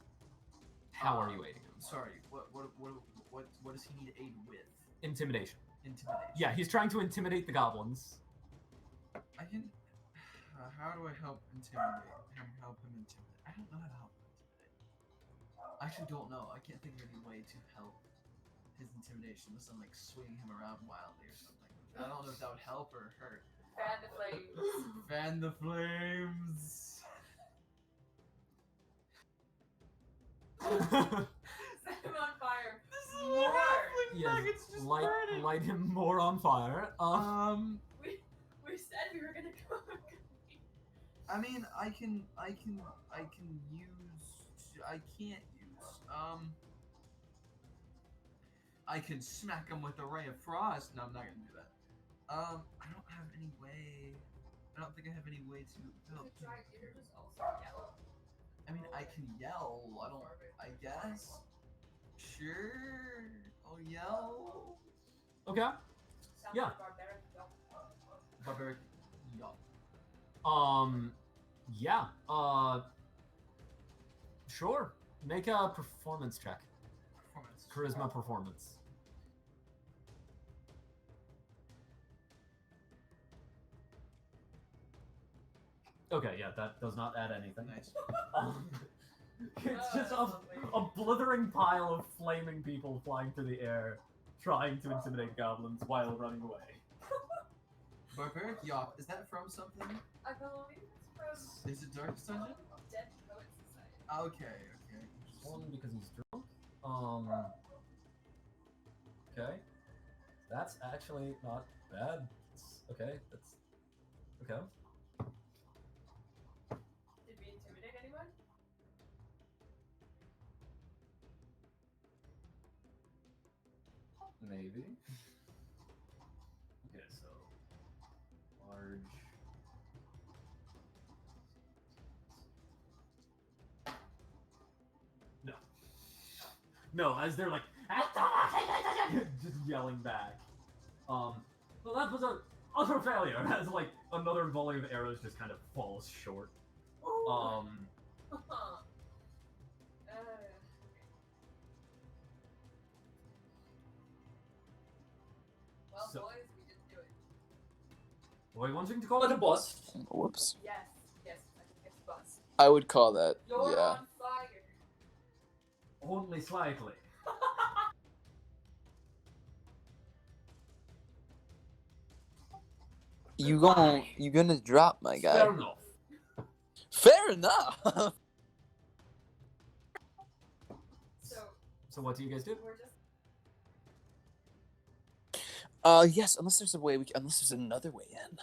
How are you aiding him? Sorry. What does he need aid with? Intimidation. Intimidation. Yeah, he's trying to intimidate the goblins. I can. How do I help intimidate? Help him intimidate? I don't know how to help him intimidate. I actually don't know. I can't think of any way to help his intimidation unless I'm like swinging him around wildly or something. I don't know if that would help or hurt. Fan the flames. Fan the flames. Set him on fire. This is more. Yes, light him more on fire. We said we were gonna go. I mean, I can use. I can't use. I can smack him with a ray of frost. No, I'm not gonna do that. I don't have any way. I don't think I have any way to help. Could try him. Ears also yellow. I mean, I can yell. I don't. I guess. Sure. I'll yell. Okay. Sounds Yeah. like barbaric. Yellow. Barbaric yell. Yeah. Sure. Make a performance check. Performance. Charisma performance. Okay, yeah, that does not add anything. Nice. It's just a blithering pile of flaming people flying through the air, trying to intimidate goblins while running away. Barbaric Yop. Is that from something? I believe it's from Is it Darkest Dungeon? Dead Poets Society. Okay. One because he's drunk. Okay. That's actually not bad. Okay, that's okay. Did we intimidate anyone? Maybe. Okay, so large. No. No, as they're like just yelling back. Well, that was a utter failure. As like another volley of arrows just kind of falls short. Uh, well, So- boys, we didn't do it. Boy, wanting to call it a bust. Whoops. Yes, I think it's bust. I would call that. You're Yeah. on fire. Only slightly. You gonna drop my guy? Fair enough. Fair enough. So So what do you guys do? we're just Yes. Unless there's a way unless there's another way in.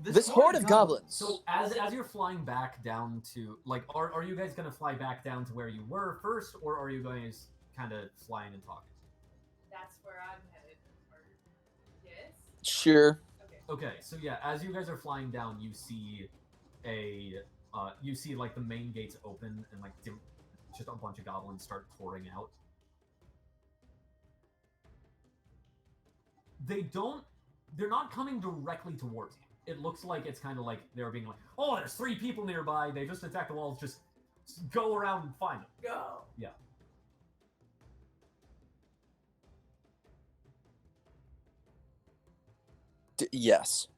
This Horde of goblins. So as you're flying back down to like, are you guys gonna fly back down to where you were first, or are you going to kind of flying and talking? that's where I'm headed. Or yes. Sure. Okay. Okay, so yeah, as you guys are flying down, you see like the main gates open and like just a bunch of goblins start pouring out. They don't they're not coming directly towards you. It looks like it's kind of like they're being like, oh, there's 3 people nearby. They just attacked the walls. Just go around and find them. Go. Yeah. Yes.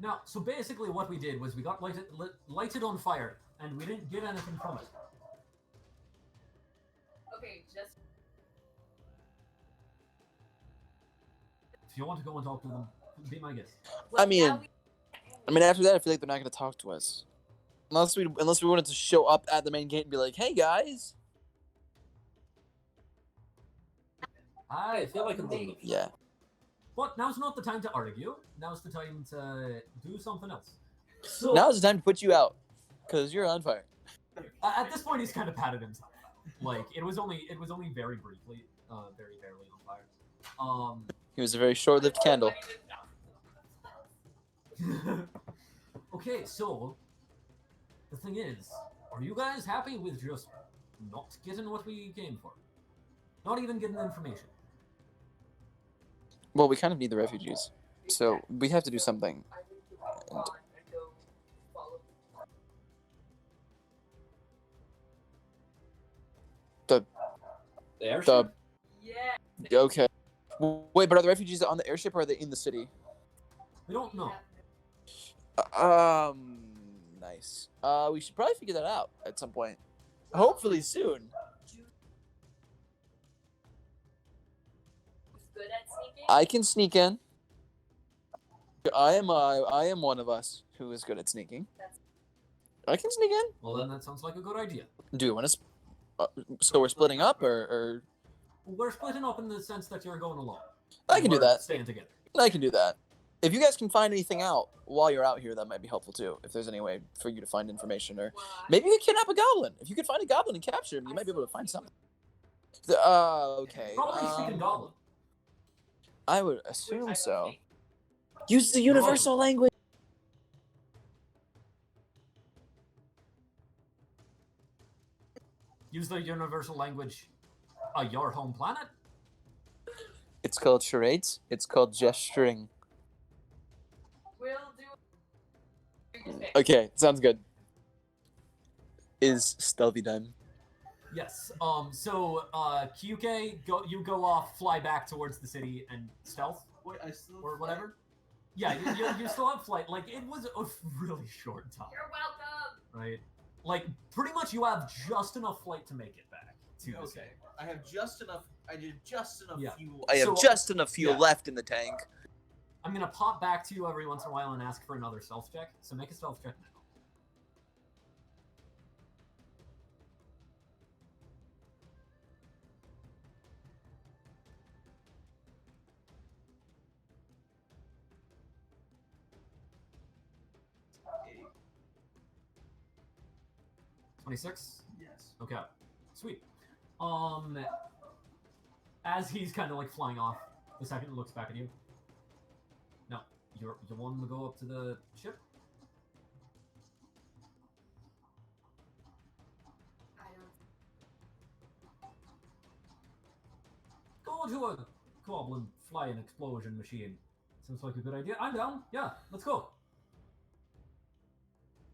Now, so basically what we did was we got lighted on fire, and we didn't get anything from it. Okay, just If you want to go and talk to them, be my guest. well, I mean, now after that, I feel like they're not gonna talk to us, unless we wanted to show up at the main gate and be like, "Hey guys." I feel like a Yeah. But now's not the time to argue. Now's the time to do something else. So Now's the time to put you out, cause you're on fire. at this point, he's kind of patted himself. Like it was only very briefly, very barely on fire. He was a very short-lived candle. Okay, so the thing is, are you guys happy with just not getting what we came for? Not even getting the information. Well, we kind of need the refugees, so we have to do something. I need to go on and go follow. The airship? Yeah. Okay. Wait, but are the refugees on the airship or are they in the city? We don't know. Nice. We should probably figure that out at some point. Hopefully soon. Who's good at sneaking? I can sneak in. I am one of us who is good at sneaking. I can sneak in. Well, then that sounds like a good idea. Do you want to? So we're splitting up, or We're splitting up in the sense that you're going alone. I can do We're that. Staying together. I can do that. If you guys can find anything out while you're out here, that might be helpful too. If there's any way for you to find information, or Well, maybe you can kidnap a goblin. If you could find a goblin and capture him, you might be able to find something. Okay. Probably speaking goblin. I would assume so. Use the universal language. Use the universal language. Your home planet? It's called charades. It's called gesturing. we'll do. Okay, sounds good. Is stealthy time? Yes. So, QK, you go off, fly back towards the city, and stealth Wait, I still or fly? whatever. Yeah, you still have flight. Like it was a really short time, You're welcome. right? Like pretty much you have just enough flight to make it back to the city. Okay, I have just enough. I did just enough Yeah. fuel. I have So- just enough fuel yeah. left in the tank. I'm gonna pop back to you every once in a while and ask for another stealth check. So make a stealth check now. Eight. 26. Yes. Okay, sweet. As he's kind of like flying off, the second looks back at you. No, you want him to go up to the ship? I don't. Go to a goblin flying explosion machine. Seems like a good idea. I'm down. Yeah, let's go.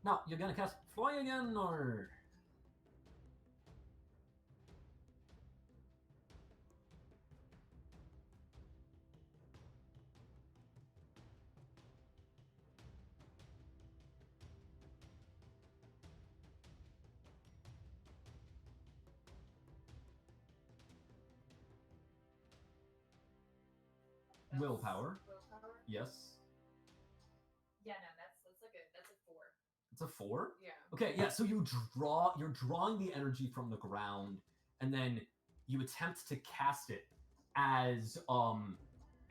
Now, you're gonna cast fly again, or? Willpower. Willpower? Yes. Yeah, no, that's like that's a 4. It's a 4? Yeah. Okay, yeah, so you're drawing the energy from the ground, and then you attempt to cast it as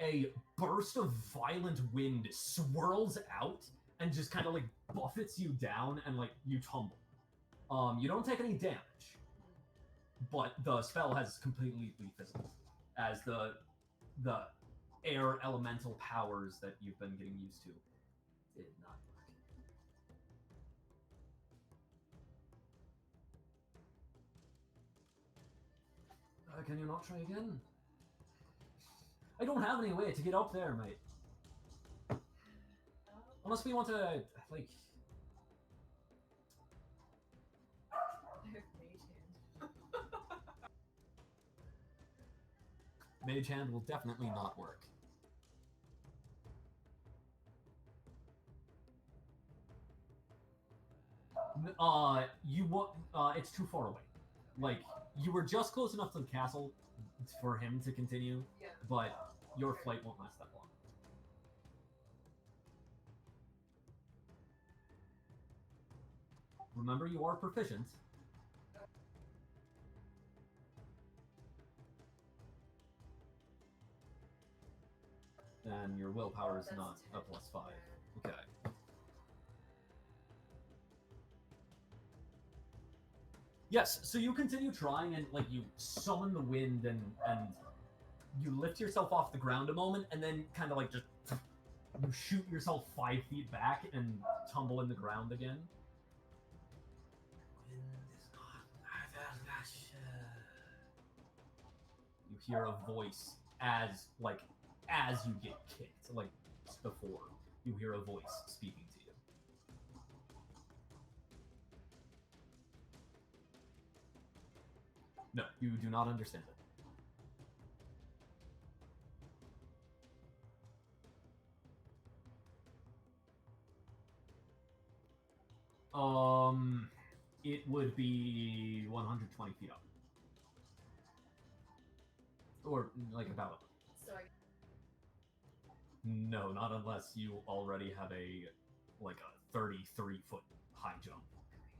a burst of violent wind swirls out and just kind of like buffets you down, and like you tumble. You don't take any damage, but the spell has completely fizzled as the air elemental powers that you've been getting used to did not work. Can you not try again? I don't have any way to get up there, mate. Unless we want to, like... Mage Hand will definitely not work. It's too far away. Like, you were just close enough to the castle for him to continue, Yeah. but your flight won't last that long. Remember, you are proficient. And your willpower is That's not a 10. +5. Okay. Yes, so you continue trying and like you summon the wind and you lift yourself off the ground a moment and then kind of like just you shoot yourself 5 feet back and tumble in the ground again. You hear a voice as you get kicked, like before. You hear a voice speaking to you. No, you do not understand it. It would be 120 feet up. Or, like, about up. So I No, not unless you already have a 33-foot high jump,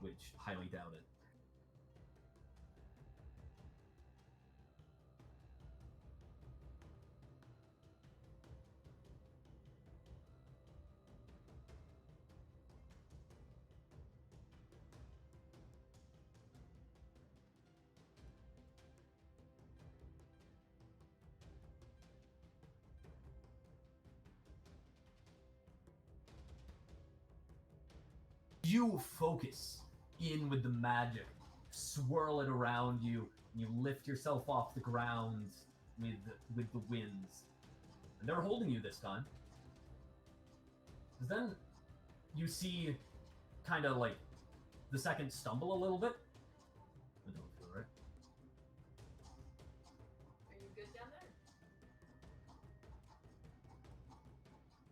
which highly doubt it. You focus in with the magic, swirl it around you, and you lift yourself off the ground with the winds. And they're holding you this time. Then you see kind of like the second stumble a little bit. I don't feel right. are you good down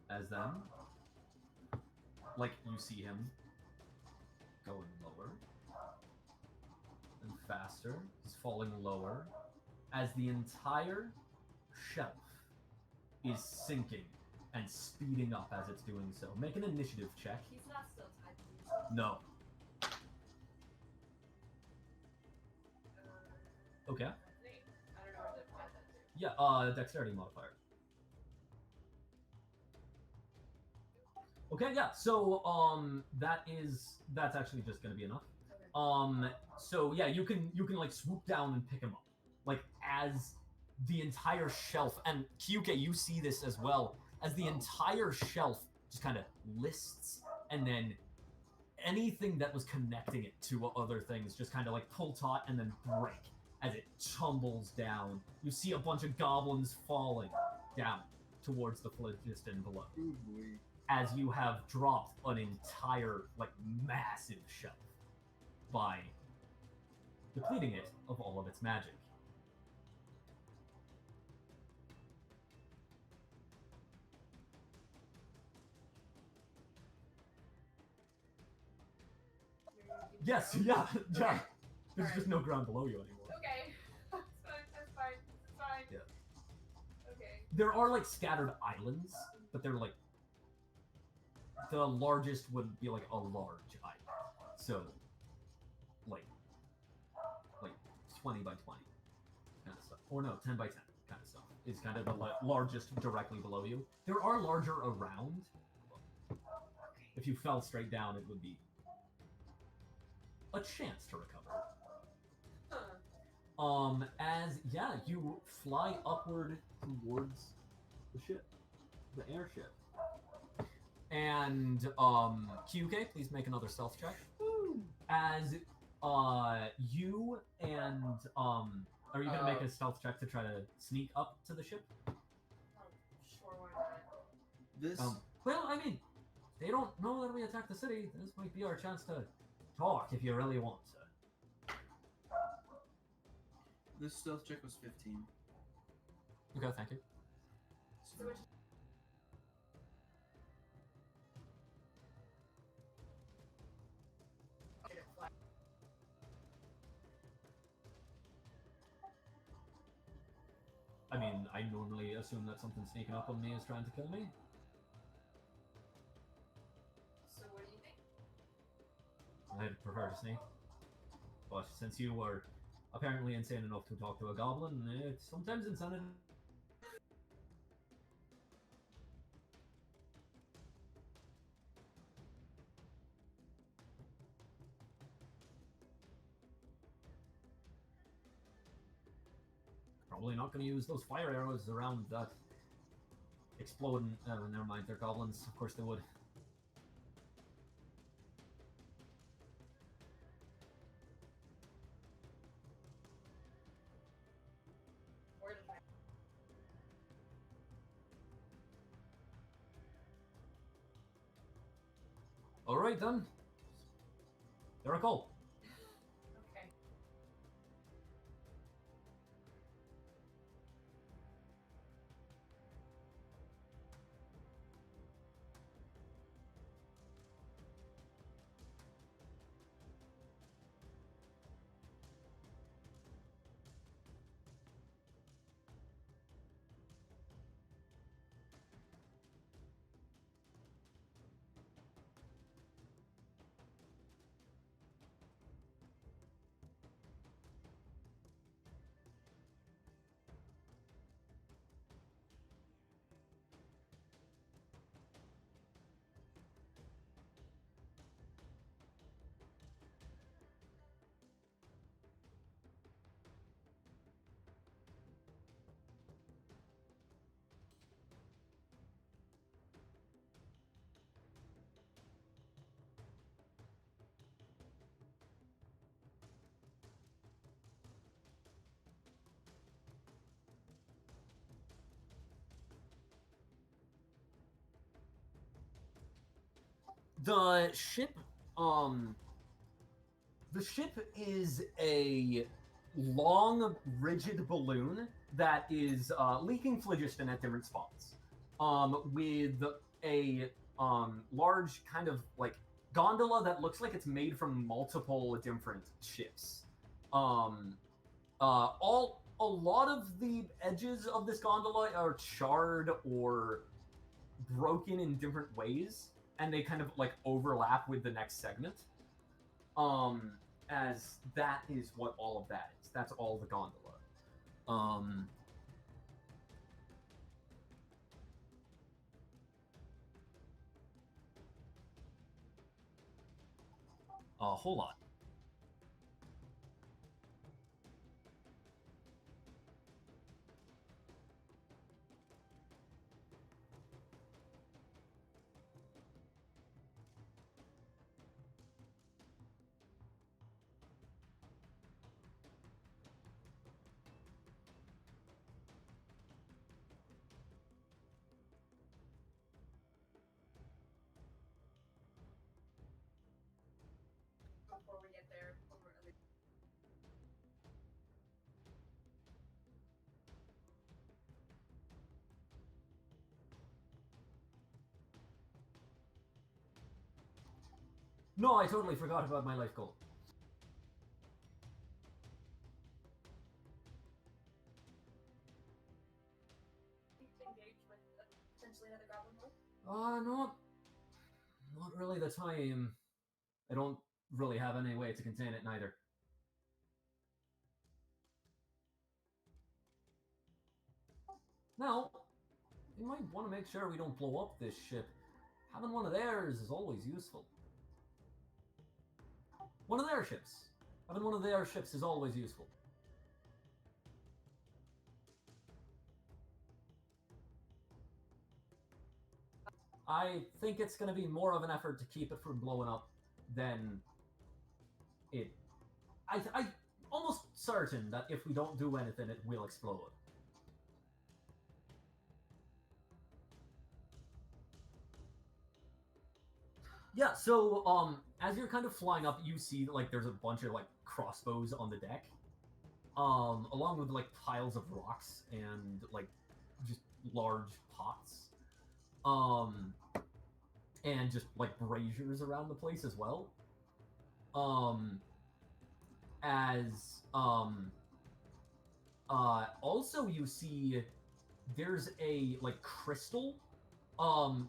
there? As then, like, you see him going lower and faster. He's falling lower as the entire shelf is sinking and speeding up as it's doing so. Make an initiative check. He's not still tied to these. No. Okay. I don't know where to put that to. Yeah, dexterity modifier. Okay, yeah, so, that's actually just gonna be enough. Okay. So yeah, you can like swoop down and pick him up. Like, as the entire shelf, and Kyuke, you see this as well, as the entire shelf just kind of lists, and then anything that was connecting it to other things just kind of like pull taut and then break as it tumbles down. You see a bunch of goblins falling down towards the phlogiston below, Ooh, boy. as you have dropped an entire, like, massive shelf by depleting it of all of its magic. Yes, yeah, yeah. There's just no ground below you anymore. Okay. That's fine. That's fine. That's fine. Yeah. Okay. There are, like, scattered islands, but they're, like, the largest would be, like, a large island. So, like 20 by 20 kind of stuff. Or no, 10 by 10 kind of stuff is kind of the largest directly below you. There are larger around. If you fell straight down, it would be a chance to recover. Huh. As, yeah, you fly upward towards the ship, the airship. And, Kyuke, please make another stealth check. As, you and, are you gonna make a stealth check to try to sneak up to the ship? This Well, I mean, they don't know that we attacked the city. This might be our chance to talk if you really want to. this stealth check was 15. Okay, thank you. So which I mean, I normally assume that something sneaking up on me is trying to kill me. so what do you think? I'd prefer to sneak. But since you were apparently insane enough to talk to a goblin, it's sometimes insanity. Probably not going to use those fire arrows around that exploding. Never mind, they're goblins. Of course they would. Where did I? Alright then. They're a call. Okay. The ship, the ship is a long, rigid balloon that is leaking phlogiston at different spots, with a large kind of like gondola that looks like it's made from multiple different ships. A lot of the edges of this gondola are charred or broken in different ways, and they kind of like overlap with the next segment. As that is what all of that is. That's all the gondola. Hold on. Before we get there, over at least. No, I totally forgot about my life goal. Engage with potentially another goblin boy. Not really the time. I don't really have any way to contain it neither. Now, you might want to make sure we don't blow up this ship. Having one of theirs is always useful. One of their ships. Having one of their ships is always useful. I think it's going to be more of an effort to keep it from blowing up than it. I'm almost certain that if we don't do anything, it will explode. Yeah, so as you're kind of flying up, you see like there's a bunch of like crossbows on the deck. Along with like piles of rocks and like just large pots. And just like braziers around the place as well. Also you see there's a like crystal.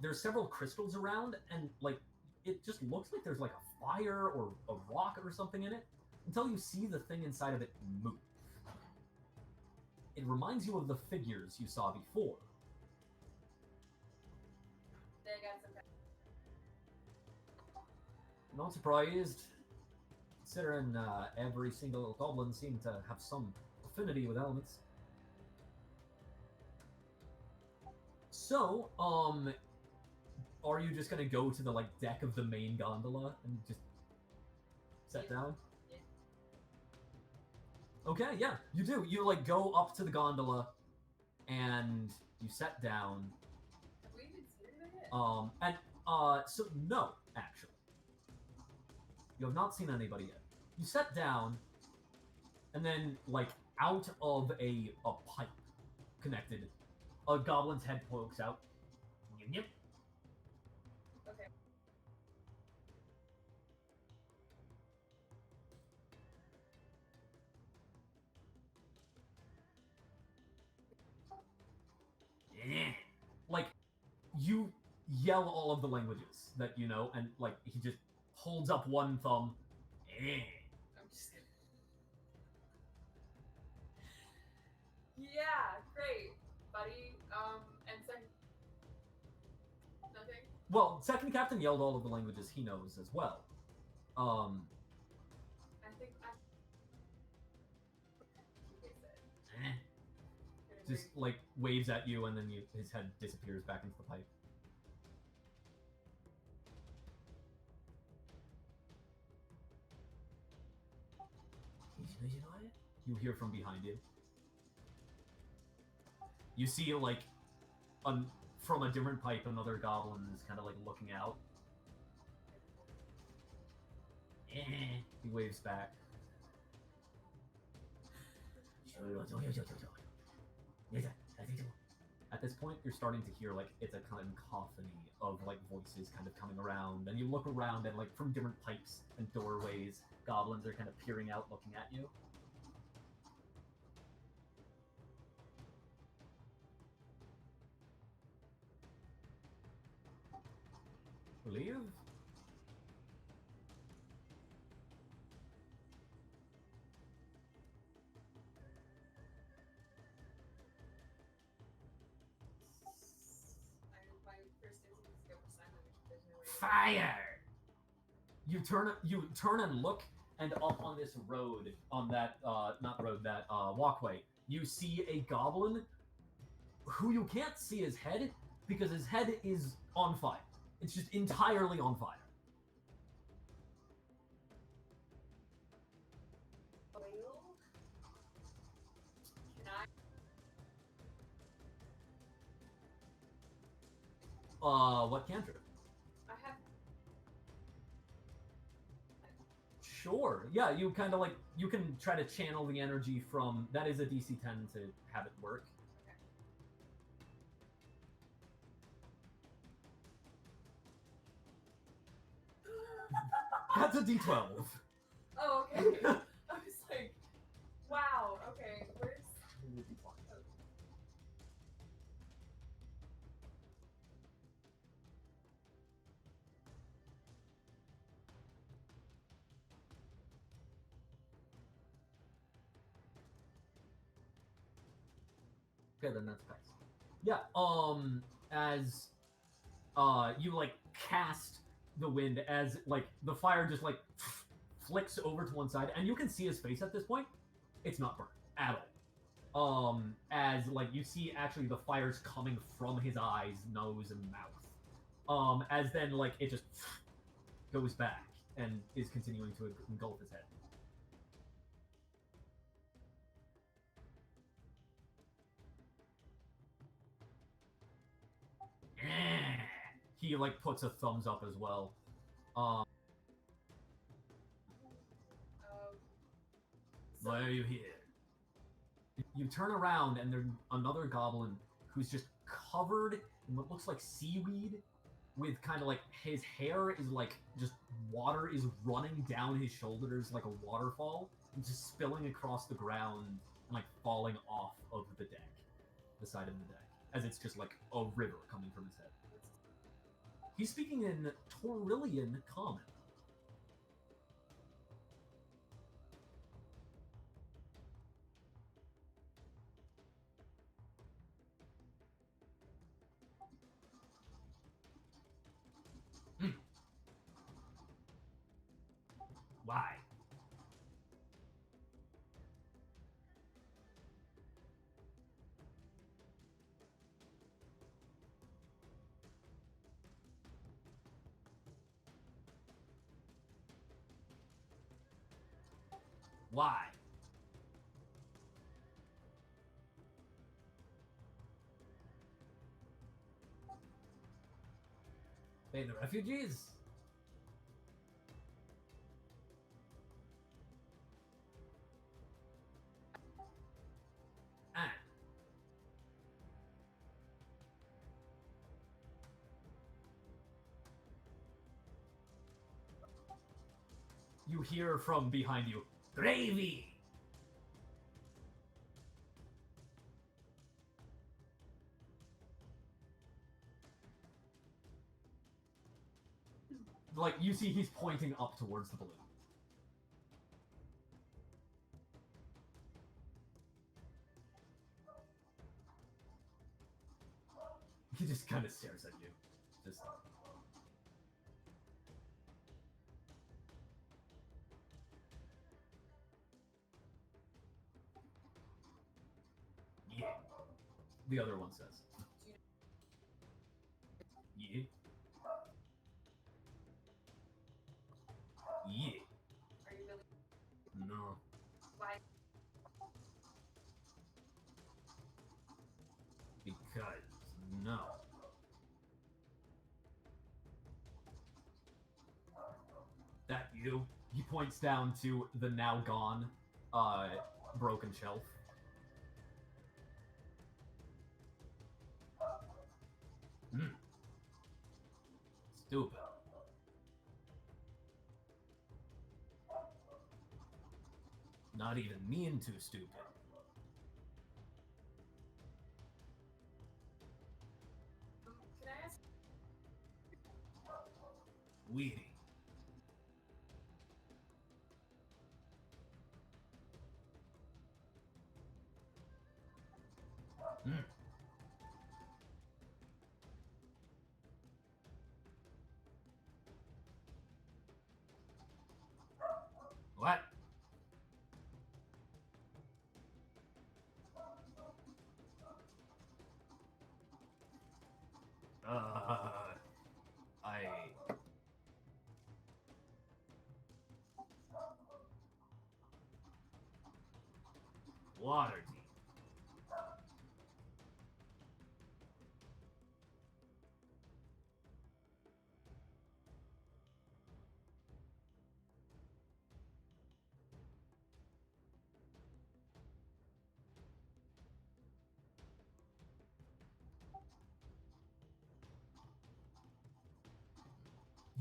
There's several crystals around, and like it just looks like there's like a fire or a rock or something in it until you see the thing inside of it move. It reminds you of the figures you saw before. They got some. Not surprised, considering every single goblin seemed to have some affinity with elements. So, are you just gonna go to the like deck of the main gondola and just sit down? Yeah. Okay, yeah, you do. You like go up to the gondola and you sit down. Have we even seen anybody yet? So no, actually. You have not seen anybody yet. You sit down, and then, like, out of a pipe connected, a goblin's head pokes out. Yip, yip. Okay. Like, you yell all of the languages that you know, and, like, he just holds up one thumb. I'm just kidding. Yeah, great, buddy. And second. Nothing. Well, second captain yelled all of the languages he knows as well. I think I. He gets it. Gonna Just, like, waves at you, and then his head disappears back into the pipe. You hear from behind you. You see, like, from a different pipe, another goblin is kind of, like, looking out. He waves back. At this point, you're starting to hear, like, it's a kind of cacophony of, like, voices kind of coming around. And you look around, and, like, from different pipes and doorways, goblins are kind of peering out, looking at you. Leave? My first instinct is to go for sign language, but there's no way. Fire! You turn and look, and up on this road, on that not road, that walkway, you see a goblin who you can't see his head because his head is on fire. It's just entirely on fire. Oil? Can I? What cantrip? I have. Sure. Yeah, you kind of like, you can try to channel the energy from, that is a DC 10 to have it work. That's a D12. Oh, okay. I was like, wow. Okay, where's? Okay, then that's nice. Yeah, as you like cast the wind, as like the fire just like flicks over to one side, and you can see his face at this point. It's not burnt at all. As like you see actually the fire's coming from his eyes, nose, and mouth. As then like it just goes back and is continuing to engulf his head. He like puts a thumbs up as well. Um, So, why are you here? You turn around and there's another goblin who's just covered in what looks like seaweed, with kind of like his hair is like just water is running down his shoulders like a waterfall and just spilling across the ground and like falling off of the deck, the side of the deck, as it's just like a river coming from his head. He's speaking in Torillian Common. Why? Why? They the refugees? And you hear from behind you, gravy! Like, you see he's pointing up towards the balloon. He just kind of stares at you. Just... Yeah. The other one says. Yeah. Yeah. are you really No. why? Because no. That you? He points down to the now gone, broken shelf. Hmm. Stupid. Not even mean too stupid. Can I ask? Weedy. Hmm. What? I... Water tea.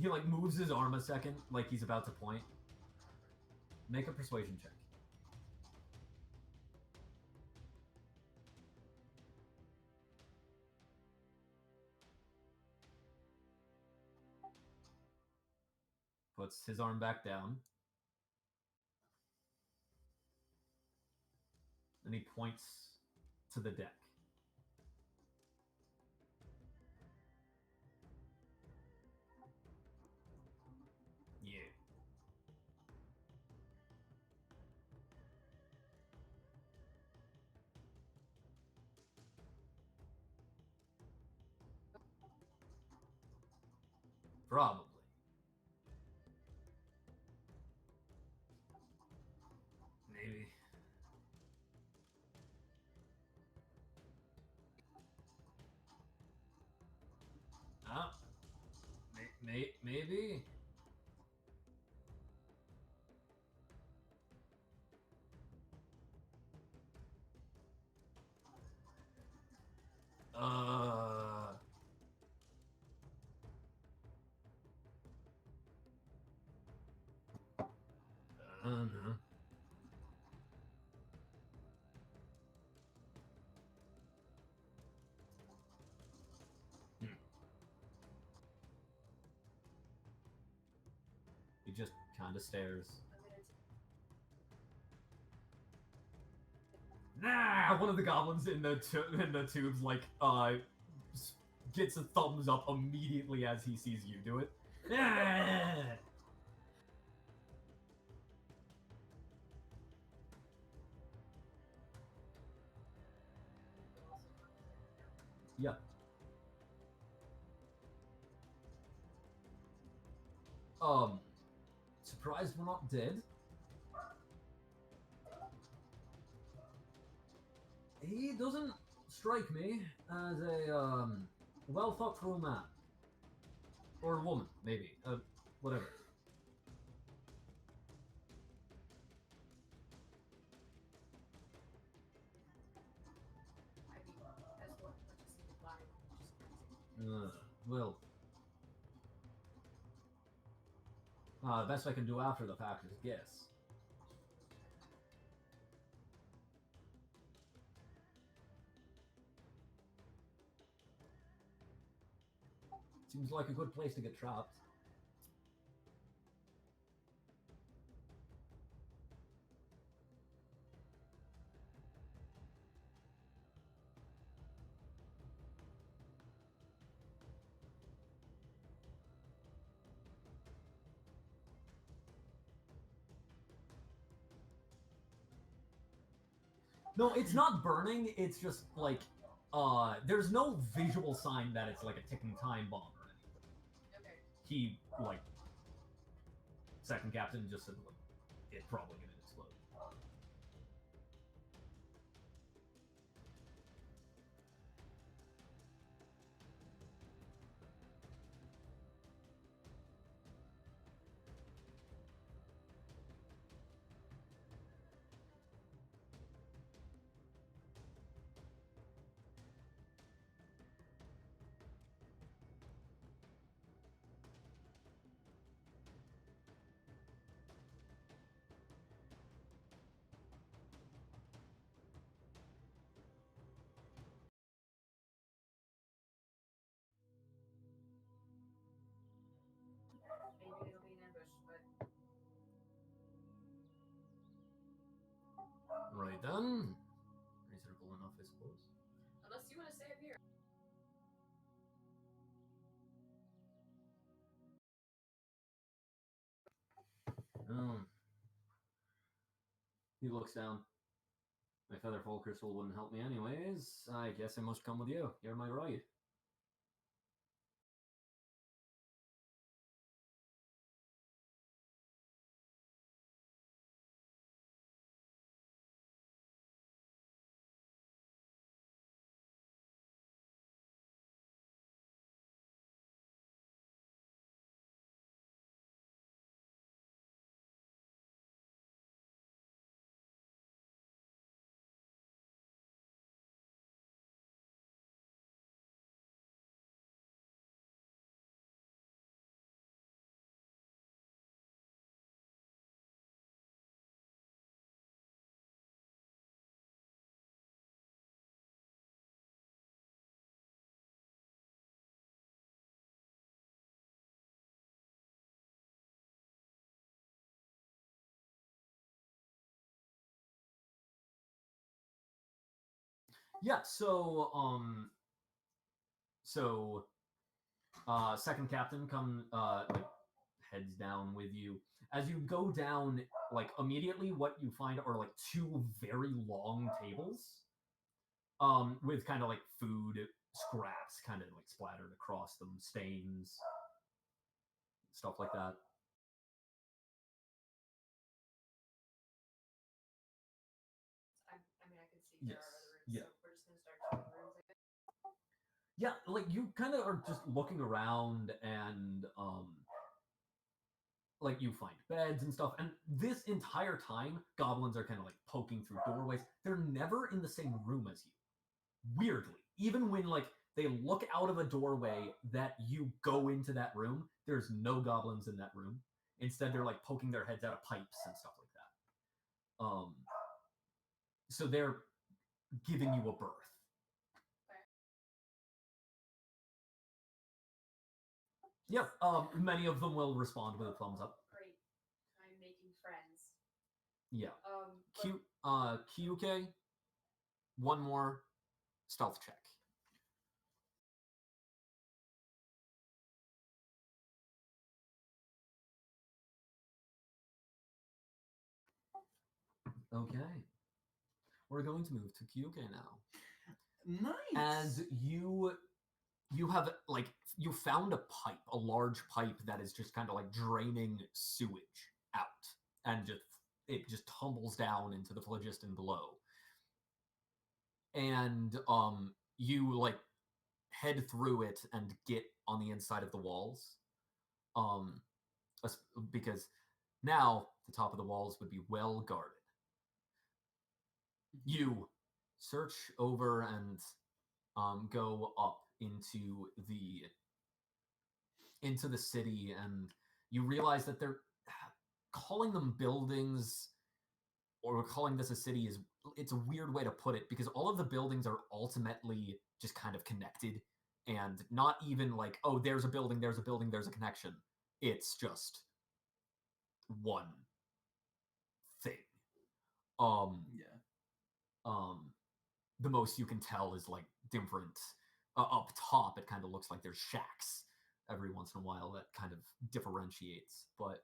He like moves his arm a second, like he's about to point. Make a persuasion check. Puts his arm back down. And he points to the deck. Yeah. Probably. Maybe. Ah. Maybe. just kind of stares. Nah, one of the goblins in the tubes like gets a thumbs up immediately as he sees you do it. Yeah. Surprised we're not dead? He doesn't strike me as a well thought through man. Or woman, maybe. Whatever. I mean, that's what I just need to buy. Well. The best I can do after the fact is guess. Seems like a good place to get trapped. No, it's not burning, it's just like, there's no visual sign that it's like a ticking time bomb or anything. Okay. He, like, second captain just said, like, it's probably gonna explode. Maybe it'll be an ambush, but Right then. Reasonable enough, I suppose. unless you want to stay up here. He looks down. My featherfall crystal wouldn't help me anyways. I guess I must come with you. You're my ride. Yeah, second captain like heads down with you. As you go down, like immediately what you find are like two very long tables. With kind of like food scraps kind of like splattered across them, stains, stuff like that. I mean, I could see there Yes, are other rooms, yeah. so we're just gonna start checking rooms, I guess. Yeah, like you kind of are just looking around and like you find beds and stuff, and this entire time goblins are kind of like poking through doorways. They're never in the same room as you. Weirdly, even when like they look out of a doorway that you go into that room, there's no goblins in that room. Instead, they're like poking their heads out of pipes and stuff like that. So they're giving you a berth. Yep. Many of them will respond with a thumbs up. Great. Yeah. But Kyuke, one more stealth check. Okay. We're going to move to Kyuke now. Nice. As you have like you found a pipe, a large pipe that is just kind of like draining sewage out, and it just tumbles down into the phlogiston below. And you like head through it and get on the inside of the walls. Because now the top of the walls would be well guarded. You search over and go up into the city, and you realize that they're calling them buildings or calling this a city it's a weird way to put it, because all of the buildings are ultimately just kind of connected, and not even like, oh, there's a building, there's a connection. It's just one thing. The most you can tell is like different up top. It kind of looks like there's shacks every once in a while that kind of differentiates, but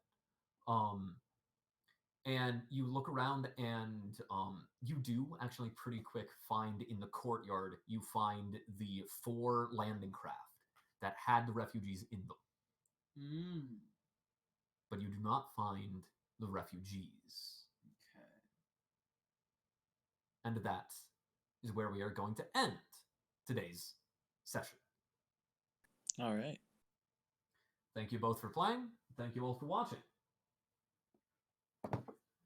and you look around, and you do actually pretty quick find in the courtyard, you find the 4 landing craft that had the refugees in them. But you do not find the refugees. Okay. And that is where we are going to end today's session. All right. Thank you both for playing. Thank you all for watching.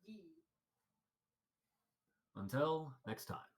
ye. Until next time.